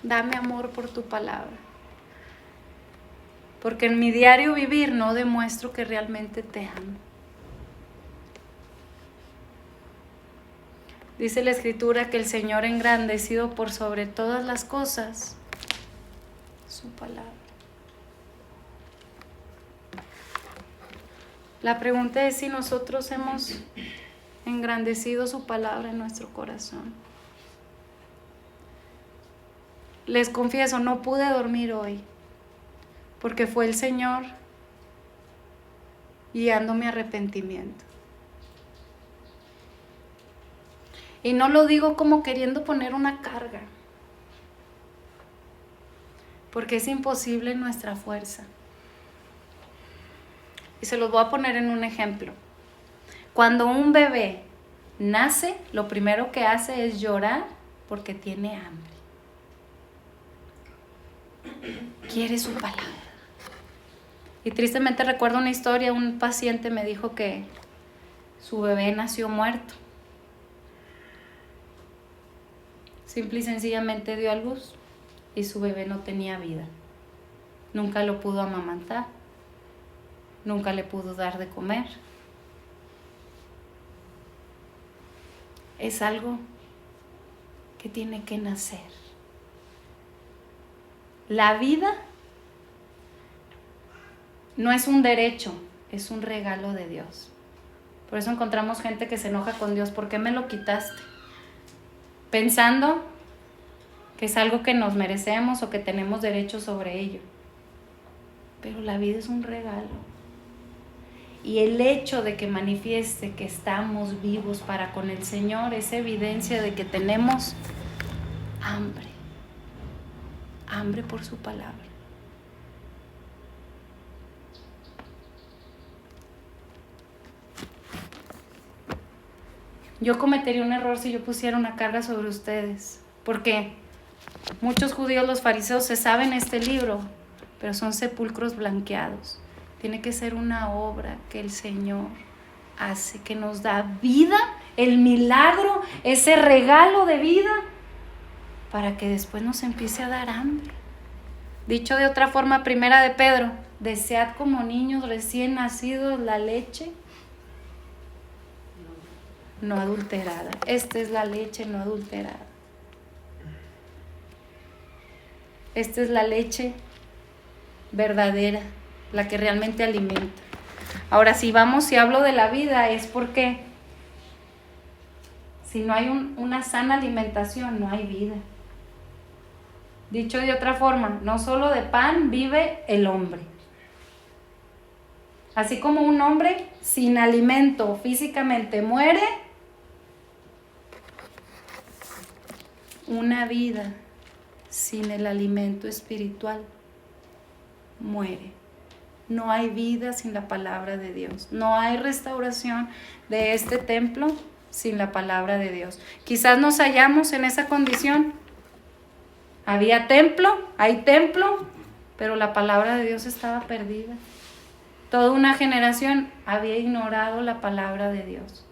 dame amor por tu palabra. Porque en mi diario vivir no demuestro que realmente te amo. Dice la Escritura que el Señor ha engrandecido por sobre todas las cosas su palabra. La pregunta es si nosotros hemos engrandecido su palabra en nuestro corazón. Les confieso, no pude dormir hoy porque fue el Señor guiándome a arrepentimiento. Y no lo digo como queriendo poner una carga, porque es imposible en nuestra fuerza. Y se los voy a poner en un ejemplo. Cuando un bebé nace, lo primero que hace es llorar porque tiene hambre. Quiere su palabra. Y tristemente recuerdo una historia, un paciente me dijo que su bebé nació muerto. Simple y sencillamente dio a luz y su bebé no tenía vida. Nunca lo pudo amamantar, nunca le pudo dar de comer. Es algo que tiene que nacer. La vida no es un derecho, es un regalo de Dios. Por eso encontramos gente que se enoja con Dios. ¿Por qué me lo quitaste? Pensando que es algo que nos merecemos o que tenemos derecho sobre ello. Pero la vida es un regalo. Y el hecho de que manifieste que estamos vivos para con el Señor es evidencia de que tenemos hambre por su palabra. Yo cometería un error si yo pusiera una carga sobre ustedes, porque muchos judíos, los fariseos, se saben este libro, pero son sepulcros blanqueados. Tiene que ser una obra que el Señor hace, que nos da vida, el milagro, ese regalo de vida, para que después nos empiece a dar hambre. Dicho de otra forma, 1 de Pedro, desead como niños recién nacidos la leche no adulterada. Esta es la leche no adulterada. Esta es la leche verdadera, la que realmente alimenta. Ahora, si hablo de la vida, es porque si no hay una sana alimentación, no hay vida. Dicho de otra forma, no solo de pan vive el hombre. Así como un hombre sin alimento físicamente muere, una vida sin el alimento espiritual muere. No hay vida sin la palabra de Dios. No hay restauración de este templo sin la palabra de Dios. Quizás nos hallamos en esa condición. Había templo, hay templo, pero la palabra de Dios estaba perdida. Toda una generación había ignorado la palabra de Dios.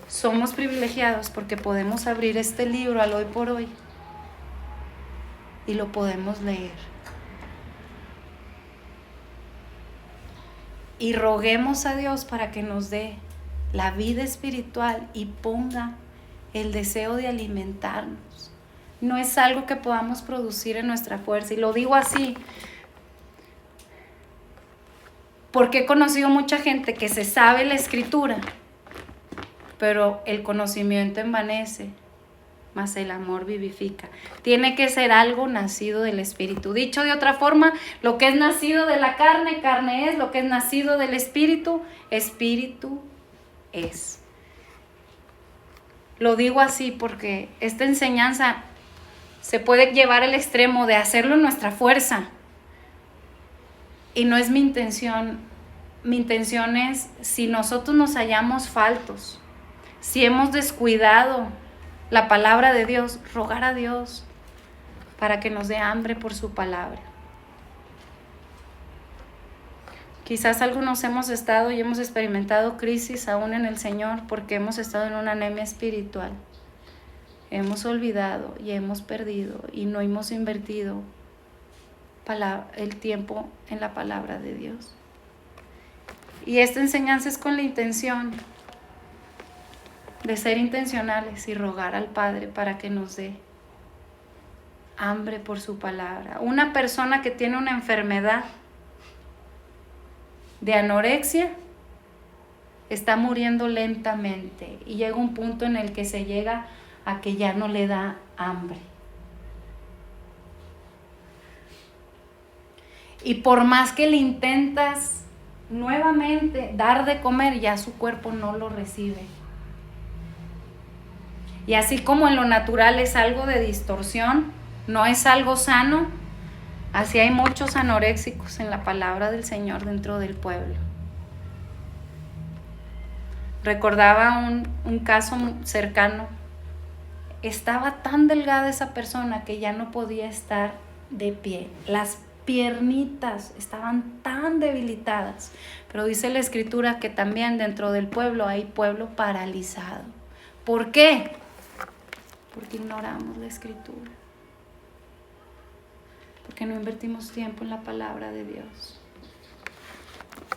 Somos privilegiados porque podemos abrir este libro al hoy por hoy y lo podemos leer. Y roguemos a Dios para que nos dé la vida espiritual y ponga el deseo de alimentarnos. No es algo que podamos producir en nuestra fuerza. Y lo digo así porque he conocido mucha gente que se sabe la escritura, pero el conocimiento envanece, mas el amor vivifica. Tiene que ser algo nacido del Espíritu. Dicho de otra forma, lo que es nacido de la carne, carne es. Lo que es nacido del Espíritu, Espíritu es. Lo digo así porque esta enseñanza se puede llevar al extremo de hacerlo en nuestra fuerza. Y no es mi intención. Mi intención es, si nosotros nos hallamos faltos, si hemos descuidado la palabra de Dios, rogar a Dios para que nos dé hambre por su palabra. Quizás algunos hemos estado y hemos experimentado crisis aún en el Señor porque hemos estado en una anemia espiritual. Hemos olvidado y hemos perdido y no hemos invertido el tiempo en la palabra de Dios. Y esta enseñanza es con la intención de ser intencionales y rogar al Padre para que nos dé hambre por su palabra. Una persona que tiene una enfermedad de anorexia está muriendo lentamente y llega un punto en el que se llega a que ya no le da hambre. Y por más que le intentas nuevamente dar de comer, ya su cuerpo no lo recibe. Y así como en lo natural es algo de distorsión, no es algo sano, así hay muchos anoréxicos en la palabra del Señor dentro del pueblo. Recordaba un caso cercano. Estaba tan delgada esa persona que ya no podía estar de pie. Las piernitas estaban tan debilitadas. Pero dice la Escritura que también dentro del pueblo hay pueblo paralizado. ¿Por qué? Porque ignoramos la Escritura. Porque no invertimos tiempo en la palabra de Dios.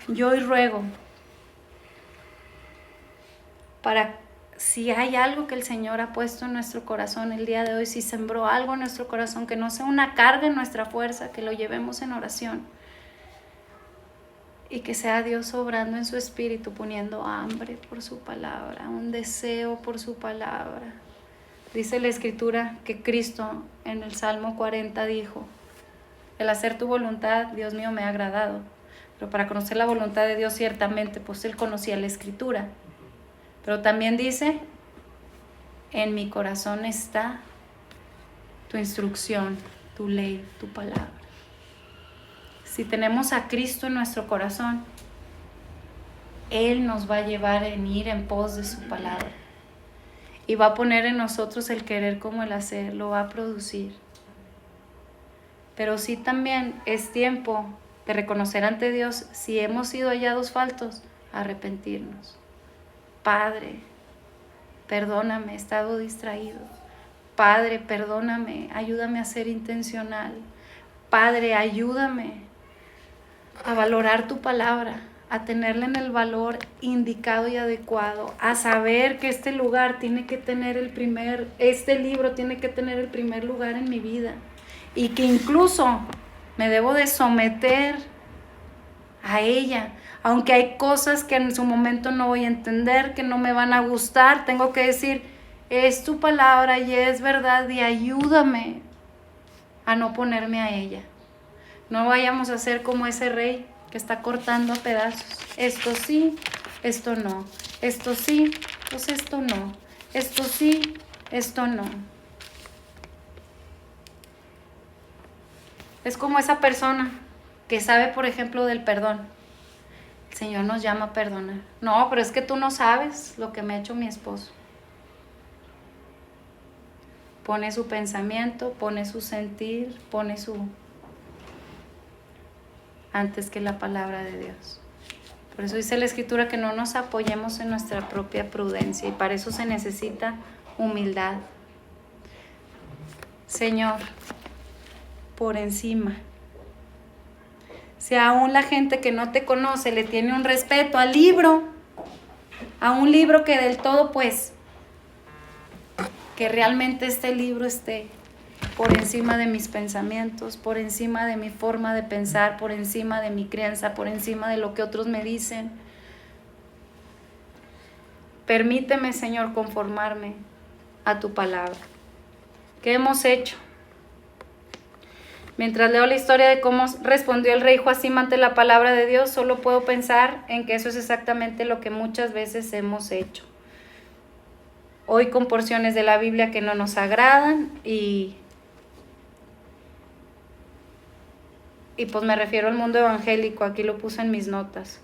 Yo hoy ruego para si hay algo que el Señor ha puesto en nuestro corazón el día de hoy, si sembró algo en nuestro corazón, que no sea una carga en nuestra fuerza, que lo llevemos en oración, y que sea Dios obrando en su espíritu, poniendo hambre por su palabra, un deseo por su palabra. Dice la Escritura que Cristo en el Salmo 40 dijo: el hacer tu voluntad, Dios mío, me ha agradado. Pero para conocer la voluntad de Dios, ciertamente, pues Él conocía la Escritura. Pero también dice: en mi corazón está tu instrucción, tu ley, tu palabra. Si tenemos a Cristo en nuestro corazón, Él nos va a llevar en ir en pos de su palabra. Y va a poner en nosotros el querer como el hacer, lo va a producir. Pero sí también es tiempo de reconocer ante Dios si hemos sido hallados faltos, arrepentirnos. Padre, perdóname, he estado distraído. Padre, perdóname, ayúdame a ser intencional. Padre, ayúdame a valorar tu palabra, a tenerla en el valor indicado y adecuado, a saber que este lugar tiene que tener este libro tiene que tener el primer lugar en mi vida, y que incluso me debo de someter a ella, aunque hay cosas que en su momento no voy a entender, que no me van a gustar, tengo que decir: es tu palabra y es verdad, y ayúdame a no ponerme a ella. No vayamos a ser como ese rey que está cortando a pedazos. Esto sí, esto no. Esto sí, pues esto no. Esto sí, esto no. Es como esa persona que sabe, por ejemplo, del perdón. El Señor nos llama a perdonar. No, pero es que tú no sabes lo que me ha hecho mi esposo. Pone su pensamiento, pone su sentir, pone su... antes que la palabra de Dios. Por eso dice la Escritura que no nos apoyemos en nuestra propia prudencia, y para eso se necesita humildad. Señor, por encima, si aún la gente que no te conoce le tiene un respeto al libro, a un libro que del todo, pues, que realmente este libro esté por encima de mis pensamientos, por encima de mi forma de pensar, por encima de mi crianza, por encima de lo que otros me dicen. Permíteme, Señor, conformarme a tu palabra. ¿Qué hemos hecho? Mientras leo la historia de cómo respondió el rey Joacim ante la palabra de Dios, solo puedo pensar en que eso es exactamente lo que muchas veces hemos hecho. Hoy con porciones de la Biblia que no nos agradan y pues me refiero al mundo evangélico, aquí lo puse en mis notas.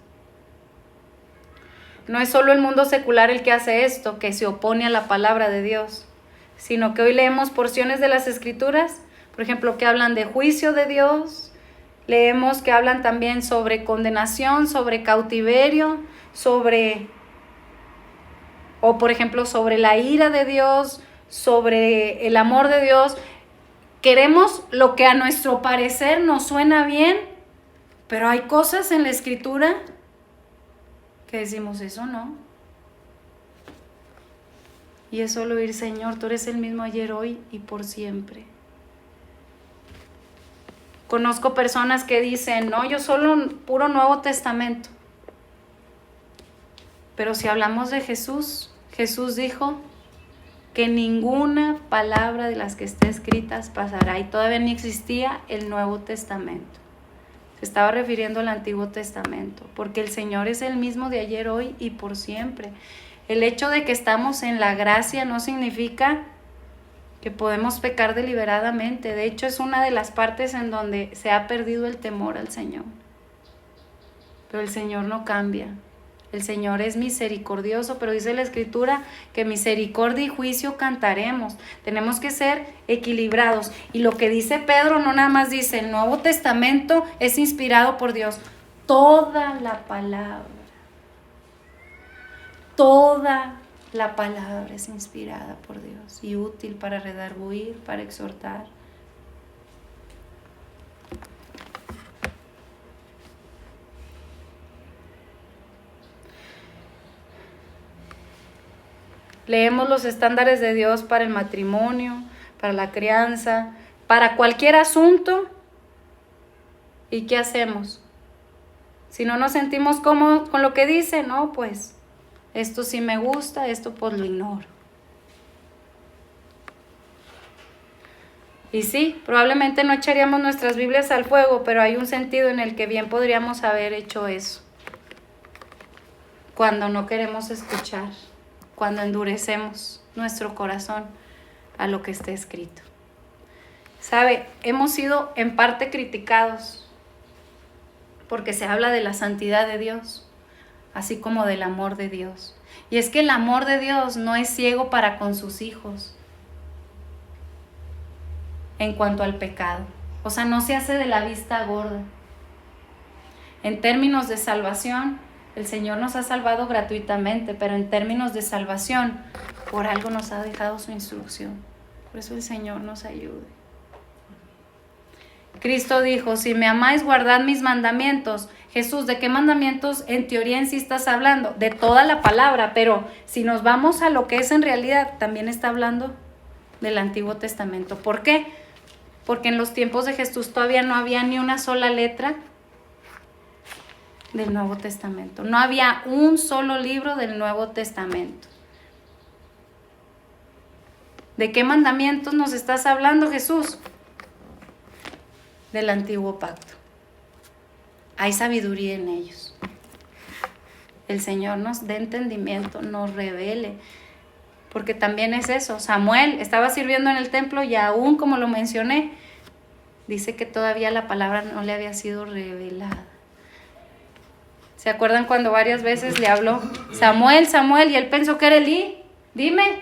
No es solo el mundo secular el que hace esto, que se opone a la palabra de Dios, sino que hoy leemos porciones de las Escrituras, por ejemplo, que hablan de juicio de Dios, leemos que hablan también sobre condenación, sobre cautiverio, o por ejemplo, sobre la ira de Dios, sobre el amor de Dios. Queremos lo que a nuestro parecer nos suena bien, pero hay cosas en la Escritura que decimos: eso no. Y es solo oír: Señor, tú eres el mismo ayer, hoy y por siempre. Conozco personas que dicen: no, yo solo puro Nuevo Testamento. Pero si hablamos de Jesús, Jesús dijo que ninguna palabra de las que esté escritas pasará, y todavía ni existía el Nuevo Testamento. Se estaba refiriendo al Antiguo Testamento, porque el Señor es el mismo de ayer, hoy y por siempre. El hecho de que estamos en la gracia no significa que podemos pecar deliberadamente. De hecho, es una de las partes en donde se ha perdido el temor al Señor. Pero el Señor no cambia. El Señor es misericordioso, pero dice la Escritura que misericordia y juicio cantaremos. Tenemos que ser equilibrados. Y lo que dice Pedro no nada más dice: el Nuevo Testamento es inspirado por Dios. Toda la palabra es inspirada por Dios y útil para redarguir, para exhortar. Leemos los estándares de Dios para el matrimonio, para la crianza, para cualquier asunto. ¿Y qué hacemos? Si no nos sentimos cómodos con lo que dice, no, pues esto sí me gusta, esto pues lo ignoro. Y sí, probablemente no echaríamos nuestras Biblias al fuego, pero hay un sentido en el que bien podríamos haber hecho eso. Cuando no queremos escuchar, cuando endurecemos nuestro corazón a lo que está escrito. ¿Sabe? Hemos sido en parte criticados porque se habla de la santidad de Dios, así como del amor de Dios. Y es que el amor de Dios no es ciego para con sus hijos en cuanto al pecado. O sea, no se hace de la vista gorda. En términos de salvación, el Señor nos ha salvado gratuitamente, pero en términos de salvación, por algo nos ha dejado su instrucción. Por eso el Señor nos ayude. Cristo dijo, si me amáis, guardad mis mandamientos. Jesús, ¿de qué mandamientos en teoría en sí estás hablando? De toda la palabra, pero si nos vamos a lo que es en realidad, también está hablando del Antiguo Testamento. ¿Por qué? Porque en los tiempos de Jesús todavía no había ni una sola letra del Nuevo Testamento. No había un solo libro del Nuevo Testamento. ¿De qué mandamientos nos estás hablando, Jesús? Del Antiguo Pacto. Hay sabiduría en ellos. El Señor nos dé entendimiento, nos revele. Porque también es eso. Samuel estaba sirviendo en el templo y aún, como lo mencioné, dice que todavía la palabra no le había sido revelada. ¿Se acuerdan cuando varias veces le habló Samuel, Samuel? Y él pensó que era Elí. Dime.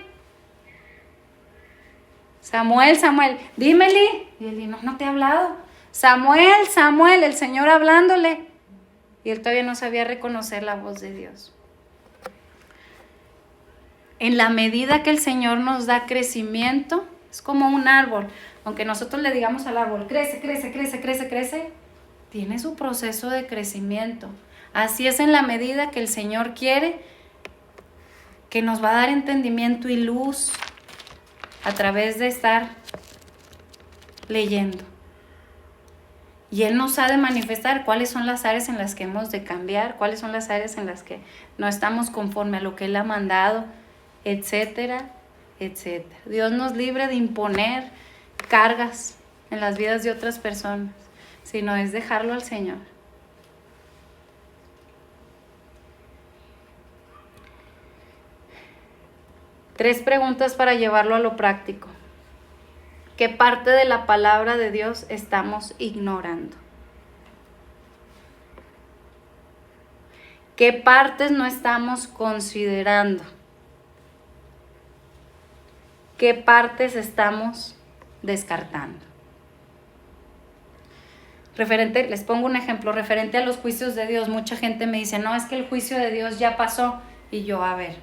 Samuel, Samuel, dime, Elí. Y Elí, no te he hablado. Samuel, Samuel, el Señor hablándole. Y él todavía no sabía reconocer la voz de Dios. En la medida que el Señor nos da crecimiento, es como un árbol. Aunque nosotros le digamos al árbol, crece, crece, crece, crece, crece, tiene su proceso de crecimiento. Así es en la medida que el Señor quiere, que nos va a dar entendimiento y luz a través de estar leyendo. Y Él nos ha de manifestar cuáles son las áreas en las que hemos de cambiar, cuáles son las áreas en las que no estamos conforme a lo que Él ha mandado, etcétera, etcétera. Dios nos libre de imponer cargas en las vidas de otras personas, sino es dejarlo al Señor. Tres preguntas para llevarlo a lo práctico. ¿Qué parte de la palabra de Dios estamos ignorando? ¿Qué partes no estamos considerando? ¿Qué partes estamos descartando? Les pongo un ejemplo, referente a los juicios de Dios. Mucha gente me dice, no, es que el juicio de Dios ya pasó. Y yo, a ver,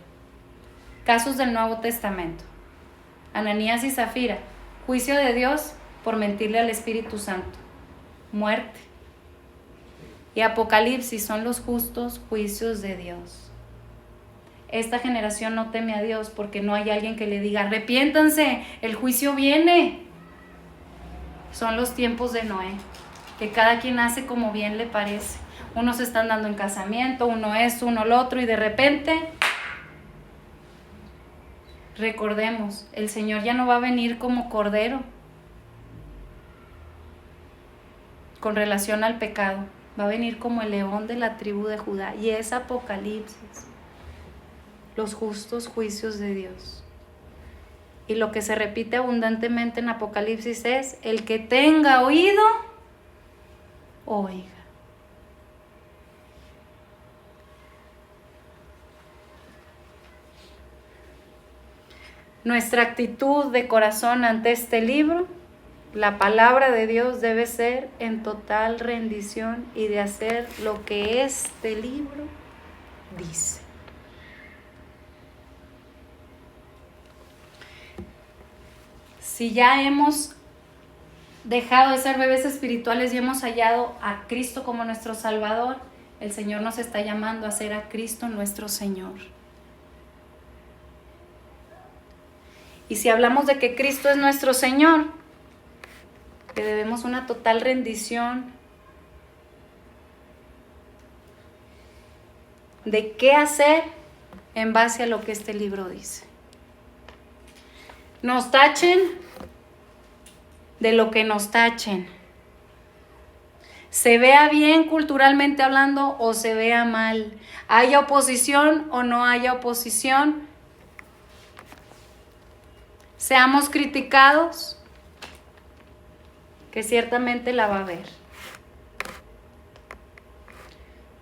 casos del Nuevo Testamento. Ananías y Zafira, juicio de Dios por mentirle al Espíritu Santo, muerte. Y Apocalipsis son los justos juicios de Dios. Esta generación no teme a Dios porque no hay alguien que le diga, arrepiéntanse, el juicio viene. Son los tiempos de Noé, que cada quien hace como bien le parece. Unos se están dando en casamiento, uno esto, uno lo otro, y de repente, recordemos, el Señor ya no va a venir como cordero con relación al pecado, va a venir como el león de la tribu de Judá, y es Apocalipsis, los justos juicios de Dios. Y lo que se repite abundantemente en Apocalipsis es, el que tenga oído, oiga. Nuestra actitud de corazón ante este libro, la palabra de Dios, debe ser en total rendición y de hacer lo que este libro dice. Si ya hemos dejado de ser bebés espirituales y hemos hallado a Cristo como nuestro Salvador, el Señor nos está llamando a hacer a Cristo nuestro Señor. Y si hablamos de que Cristo es nuestro Señor, le debemos una total rendición de qué hacer en base a lo que este libro dice. Nos tachen de lo que nos tachen. Se vea bien culturalmente hablando o se vea mal. Haya oposición o no haya oposición. Seamos criticados, que ciertamente la va a haber.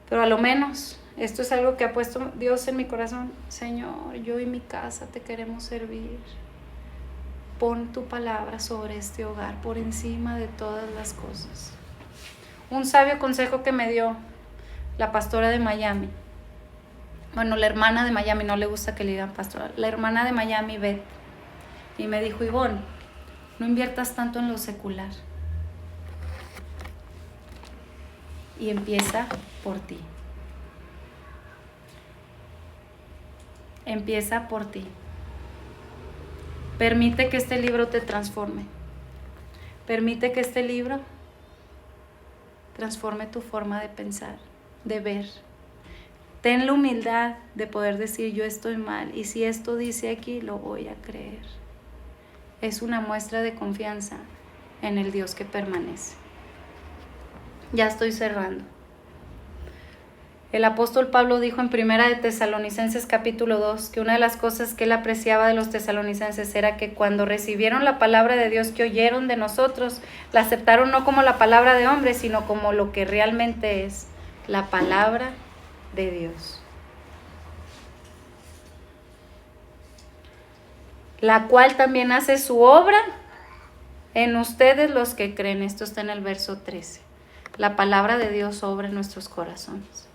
Pero a lo menos, esto es algo que ha puesto Dios en mi corazón. Señor, yo y mi casa te queremos servir. Pon tu palabra sobre este hogar por encima de todas las cosas. Un sabio consejo que me dio la pastora de Miami. Bueno, la hermana de Miami, no le gusta que le digan pastora. La hermana de Miami, Beth. Y me dijo, Ivonne, no inviertas tanto en lo secular. Y empieza por ti. Empieza por ti. Permite que este libro te transforme. Permite que este libro transforme tu forma de pensar, de ver. Ten la humildad de poder decir, yo estoy mal, y si esto dice aquí, lo voy a creer. Es una muestra de confianza en el Dios que permanece. Ya estoy cerrando. El apóstol Pablo dijo en 1 de Tesalonicenses capítulo 2 que una de las cosas que él apreciaba de los tesalonicenses era que cuando recibieron la palabra de Dios que oyeron de nosotros, la aceptaron no como la palabra de hombres, sino como lo que realmente es, la palabra de Dios. La cual también hace su obra en ustedes los que creen. Esto está en el verso 13. La palabra de Dios obra en nuestros corazones.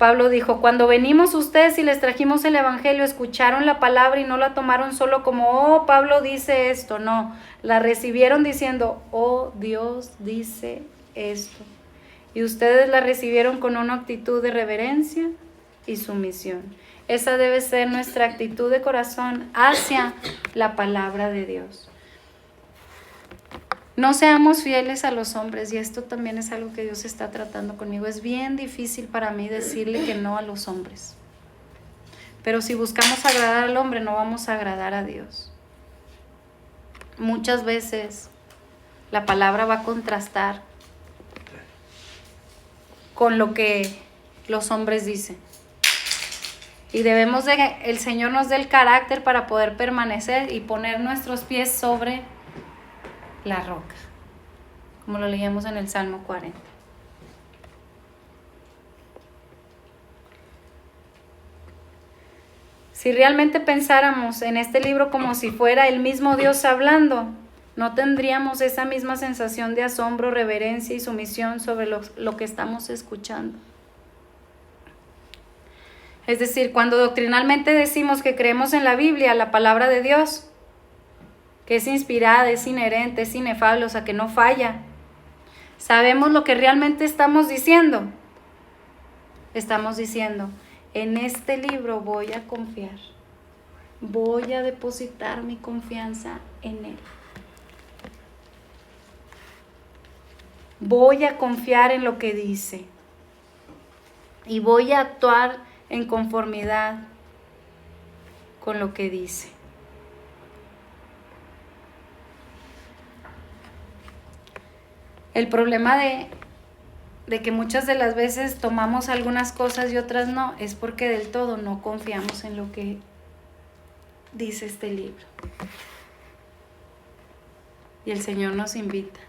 Pablo dijo, cuando venimos ustedes y les trajimos el evangelio, escucharon la palabra y no la tomaron solo como, oh, Pablo dice esto. No, la recibieron diciendo, oh, Dios dice esto. Y ustedes la recibieron con una actitud de reverencia y sumisión. Esa debe ser nuestra actitud de corazón hacia la palabra de Dios. No seamos fieles a los hombres, y esto también es algo que Dios está tratando conmigo. Es bien difícil para mí decirle que no a los hombres. Pero si buscamos agradar al hombre, no vamos a agradar a Dios. Muchas veces la palabra va a contrastar con lo que los hombres dicen. Y debemos de que el Señor nos dé el carácter para poder permanecer y poner nuestros pies sobre la roca, como lo leíamos en el Salmo 40. Si realmente pensáramos en este libro como si fuera el mismo Dios hablando, no tendríamos esa misma sensación de asombro, reverencia y sumisión sobre lo que estamos escuchando. Es decir, cuando doctrinalmente decimos que creemos en la Biblia, la palabra de Dios, que es inspirada, es inherente, es inefable, o sea, que no falla. ¿Sabemos lo que realmente estamos diciendo? Estamos diciendo, en este libro voy a confiar. Voy a depositar mi confianza en él. Voy a confiar en lo que dice. Y voy a actuar en conformidad con lo que dice. El problema de que muchas de las veces tomamos algunas cosas y otras no, es porque del todo no confiamos en lo que dice este libro. Y el Señor nos invita.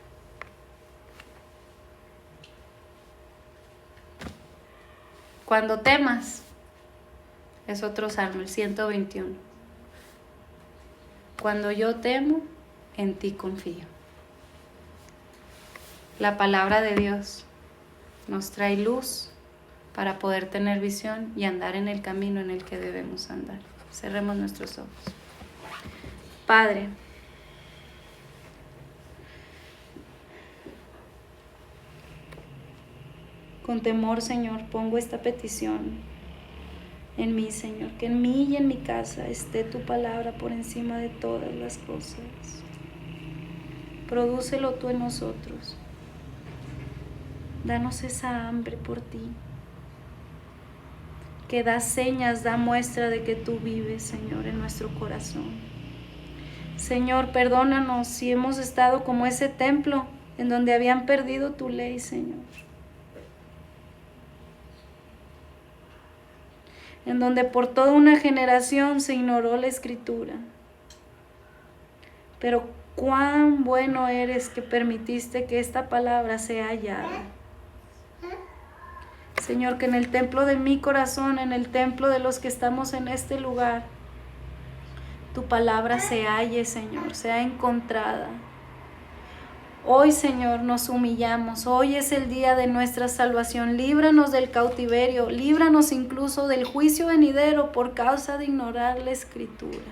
Cuando temas, es otro salmo, el 121. Cuando yo temo, en ti confío. La palabra de Dios nos trae luz para poder tener visión y andar en el camino en el que debemos andar. Cerremos nuestros ojos. Padre, con temor, Señor, pongo esta petición en mí, Señor, que en mí y en mi casa esté tu palabra por encima de todas las cosas. Prodúcelo tú en nosotros. Danos esa hambre por ti, que da señas, da muestra de que tú vives, Señor, en nuestro corazón. Señor, perdónanos si hemos estado como ese templo en donde habían perdido tu ley, Señor. En donde por toda una generación se ignoró la Escritura. Pero cuán bueno eres que permitiste que esta palabra sea hallada. Señor, que en el templo de mi corazón, en el templo de los que estamos en este lugar, tu palabra se halle, Señor, sea encontrada. Hoy, Señor, nos humillamos. Hoy es el día de nuestra salvación. Líbranos del cautiverio, líbranos incluso del juicio venidero por causa de ignorar la Escritura.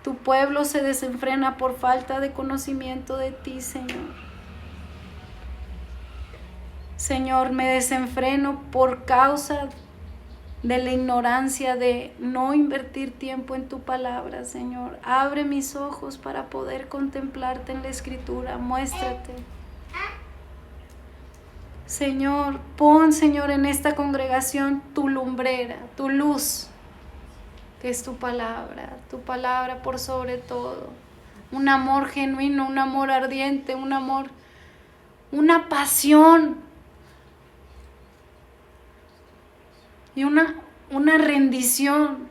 Tu pueblo se desenfrena por falta de conocimiento de ti, Señor. Señor, me desenfreno por causa de la ignorancia de no invertir tiempo en tu palabra, Señor. Abre mis ojos para poder contemplarte en la Escritura. Muéstrate. Señor, pon, Señor, en esta congregación tu lumbrera, tu luz, que es tu palabra por sobre todo. Un amor genuino, un amor ardiente, un amor, una pasión y una rendición.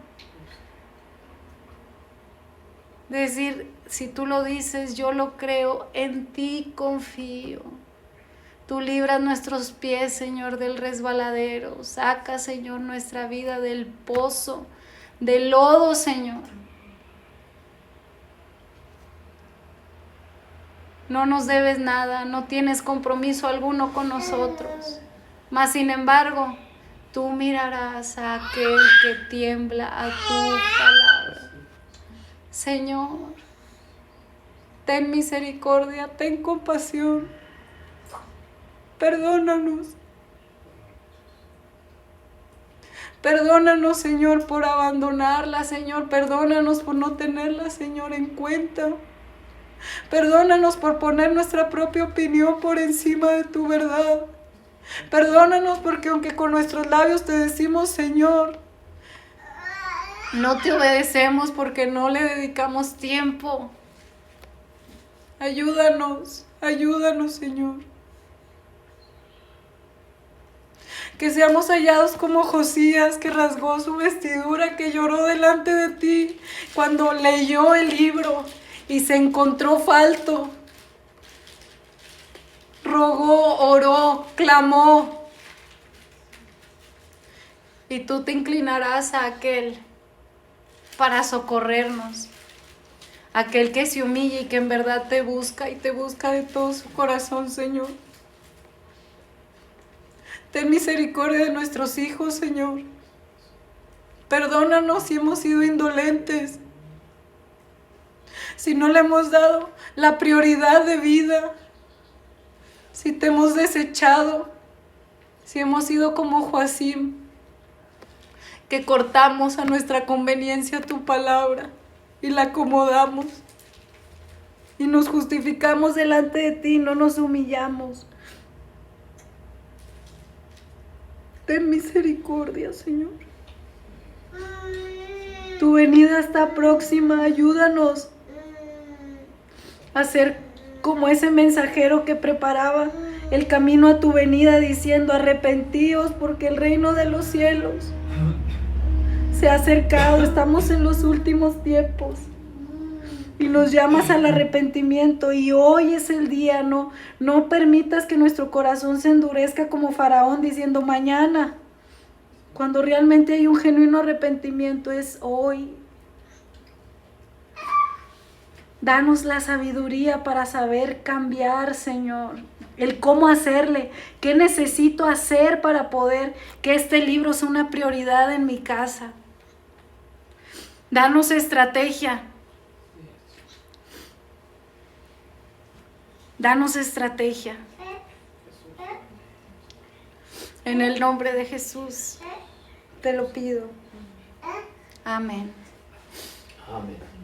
Decir, si tú lo dices, yo lo creo, en ti confío. Tú libras nuestros pies, Señor, del resbaladero. Saca, Señor, nuestra vida del pozo, del lodo, Señor. No nos debes nada, no tienes compromiso alguno con nosotros. Mas, sin embargo, tú mirarás a aquel que tiembla a tu palabra. Señor, ten misericordia, ten compasión. Perdónanos. Perdónanos, Señor, por abandonarla, Señor. Perdónanos por no tenerla, Señor, en cuenta. Perdónanos por poner nuestra propia opinión por encima de tu verdad. Perdónanos porque aunque con nuestros labios te decimos, Señor, no te obedecemos porque no le dedicamos tiempo. Ayúdanos, ayúdanos, Señor. Que seamos hallados como Josías, que rasgó su vestidura, que lloró delante de ti cuando leyó el libro y se encontró falto. Rogó, oró, clamó. Y tú te inclinarás a aquel para socorrernos. Aquel que se humilla y que en verdad te busca y te busca de todo su corazón, Señor. Ten misericordia de nuestros hijos, Señor. Perdónanos si hemos sido indolentes, si no le hemos dado la prioridad de vida, si te hemos desechado, si hemos sido como Joacim, que cortamos a nuestra conveniencia tu palabra y la acomodamos y nos justificamos delante de ti, no nos humillamos. Ten misericordia, Señor. Tu venida está próxima, ayúdanos a ser como ese mensajero que preparaba el camino a tu venida diciendo: arrepentíos porque el reino de los cielos se ha acercado. Estamos en los últimos tiempos y nos llamas al arrepentimiento, y hoy es el día. No permitas que nuestro corazón se endurezca como Faraón diciendo mañana, cuando realmente hay un genuino arrepentimiento. Es hoy. Danos la sabiduría para saber cambiar, Señor, el cómo hacerle, qué necesito hacer para poder que este libro sea una prioridad en mi casa. Danos estrategia. Danos estrategia. En el nombre de Jesús te lo pido. Amén. Amén.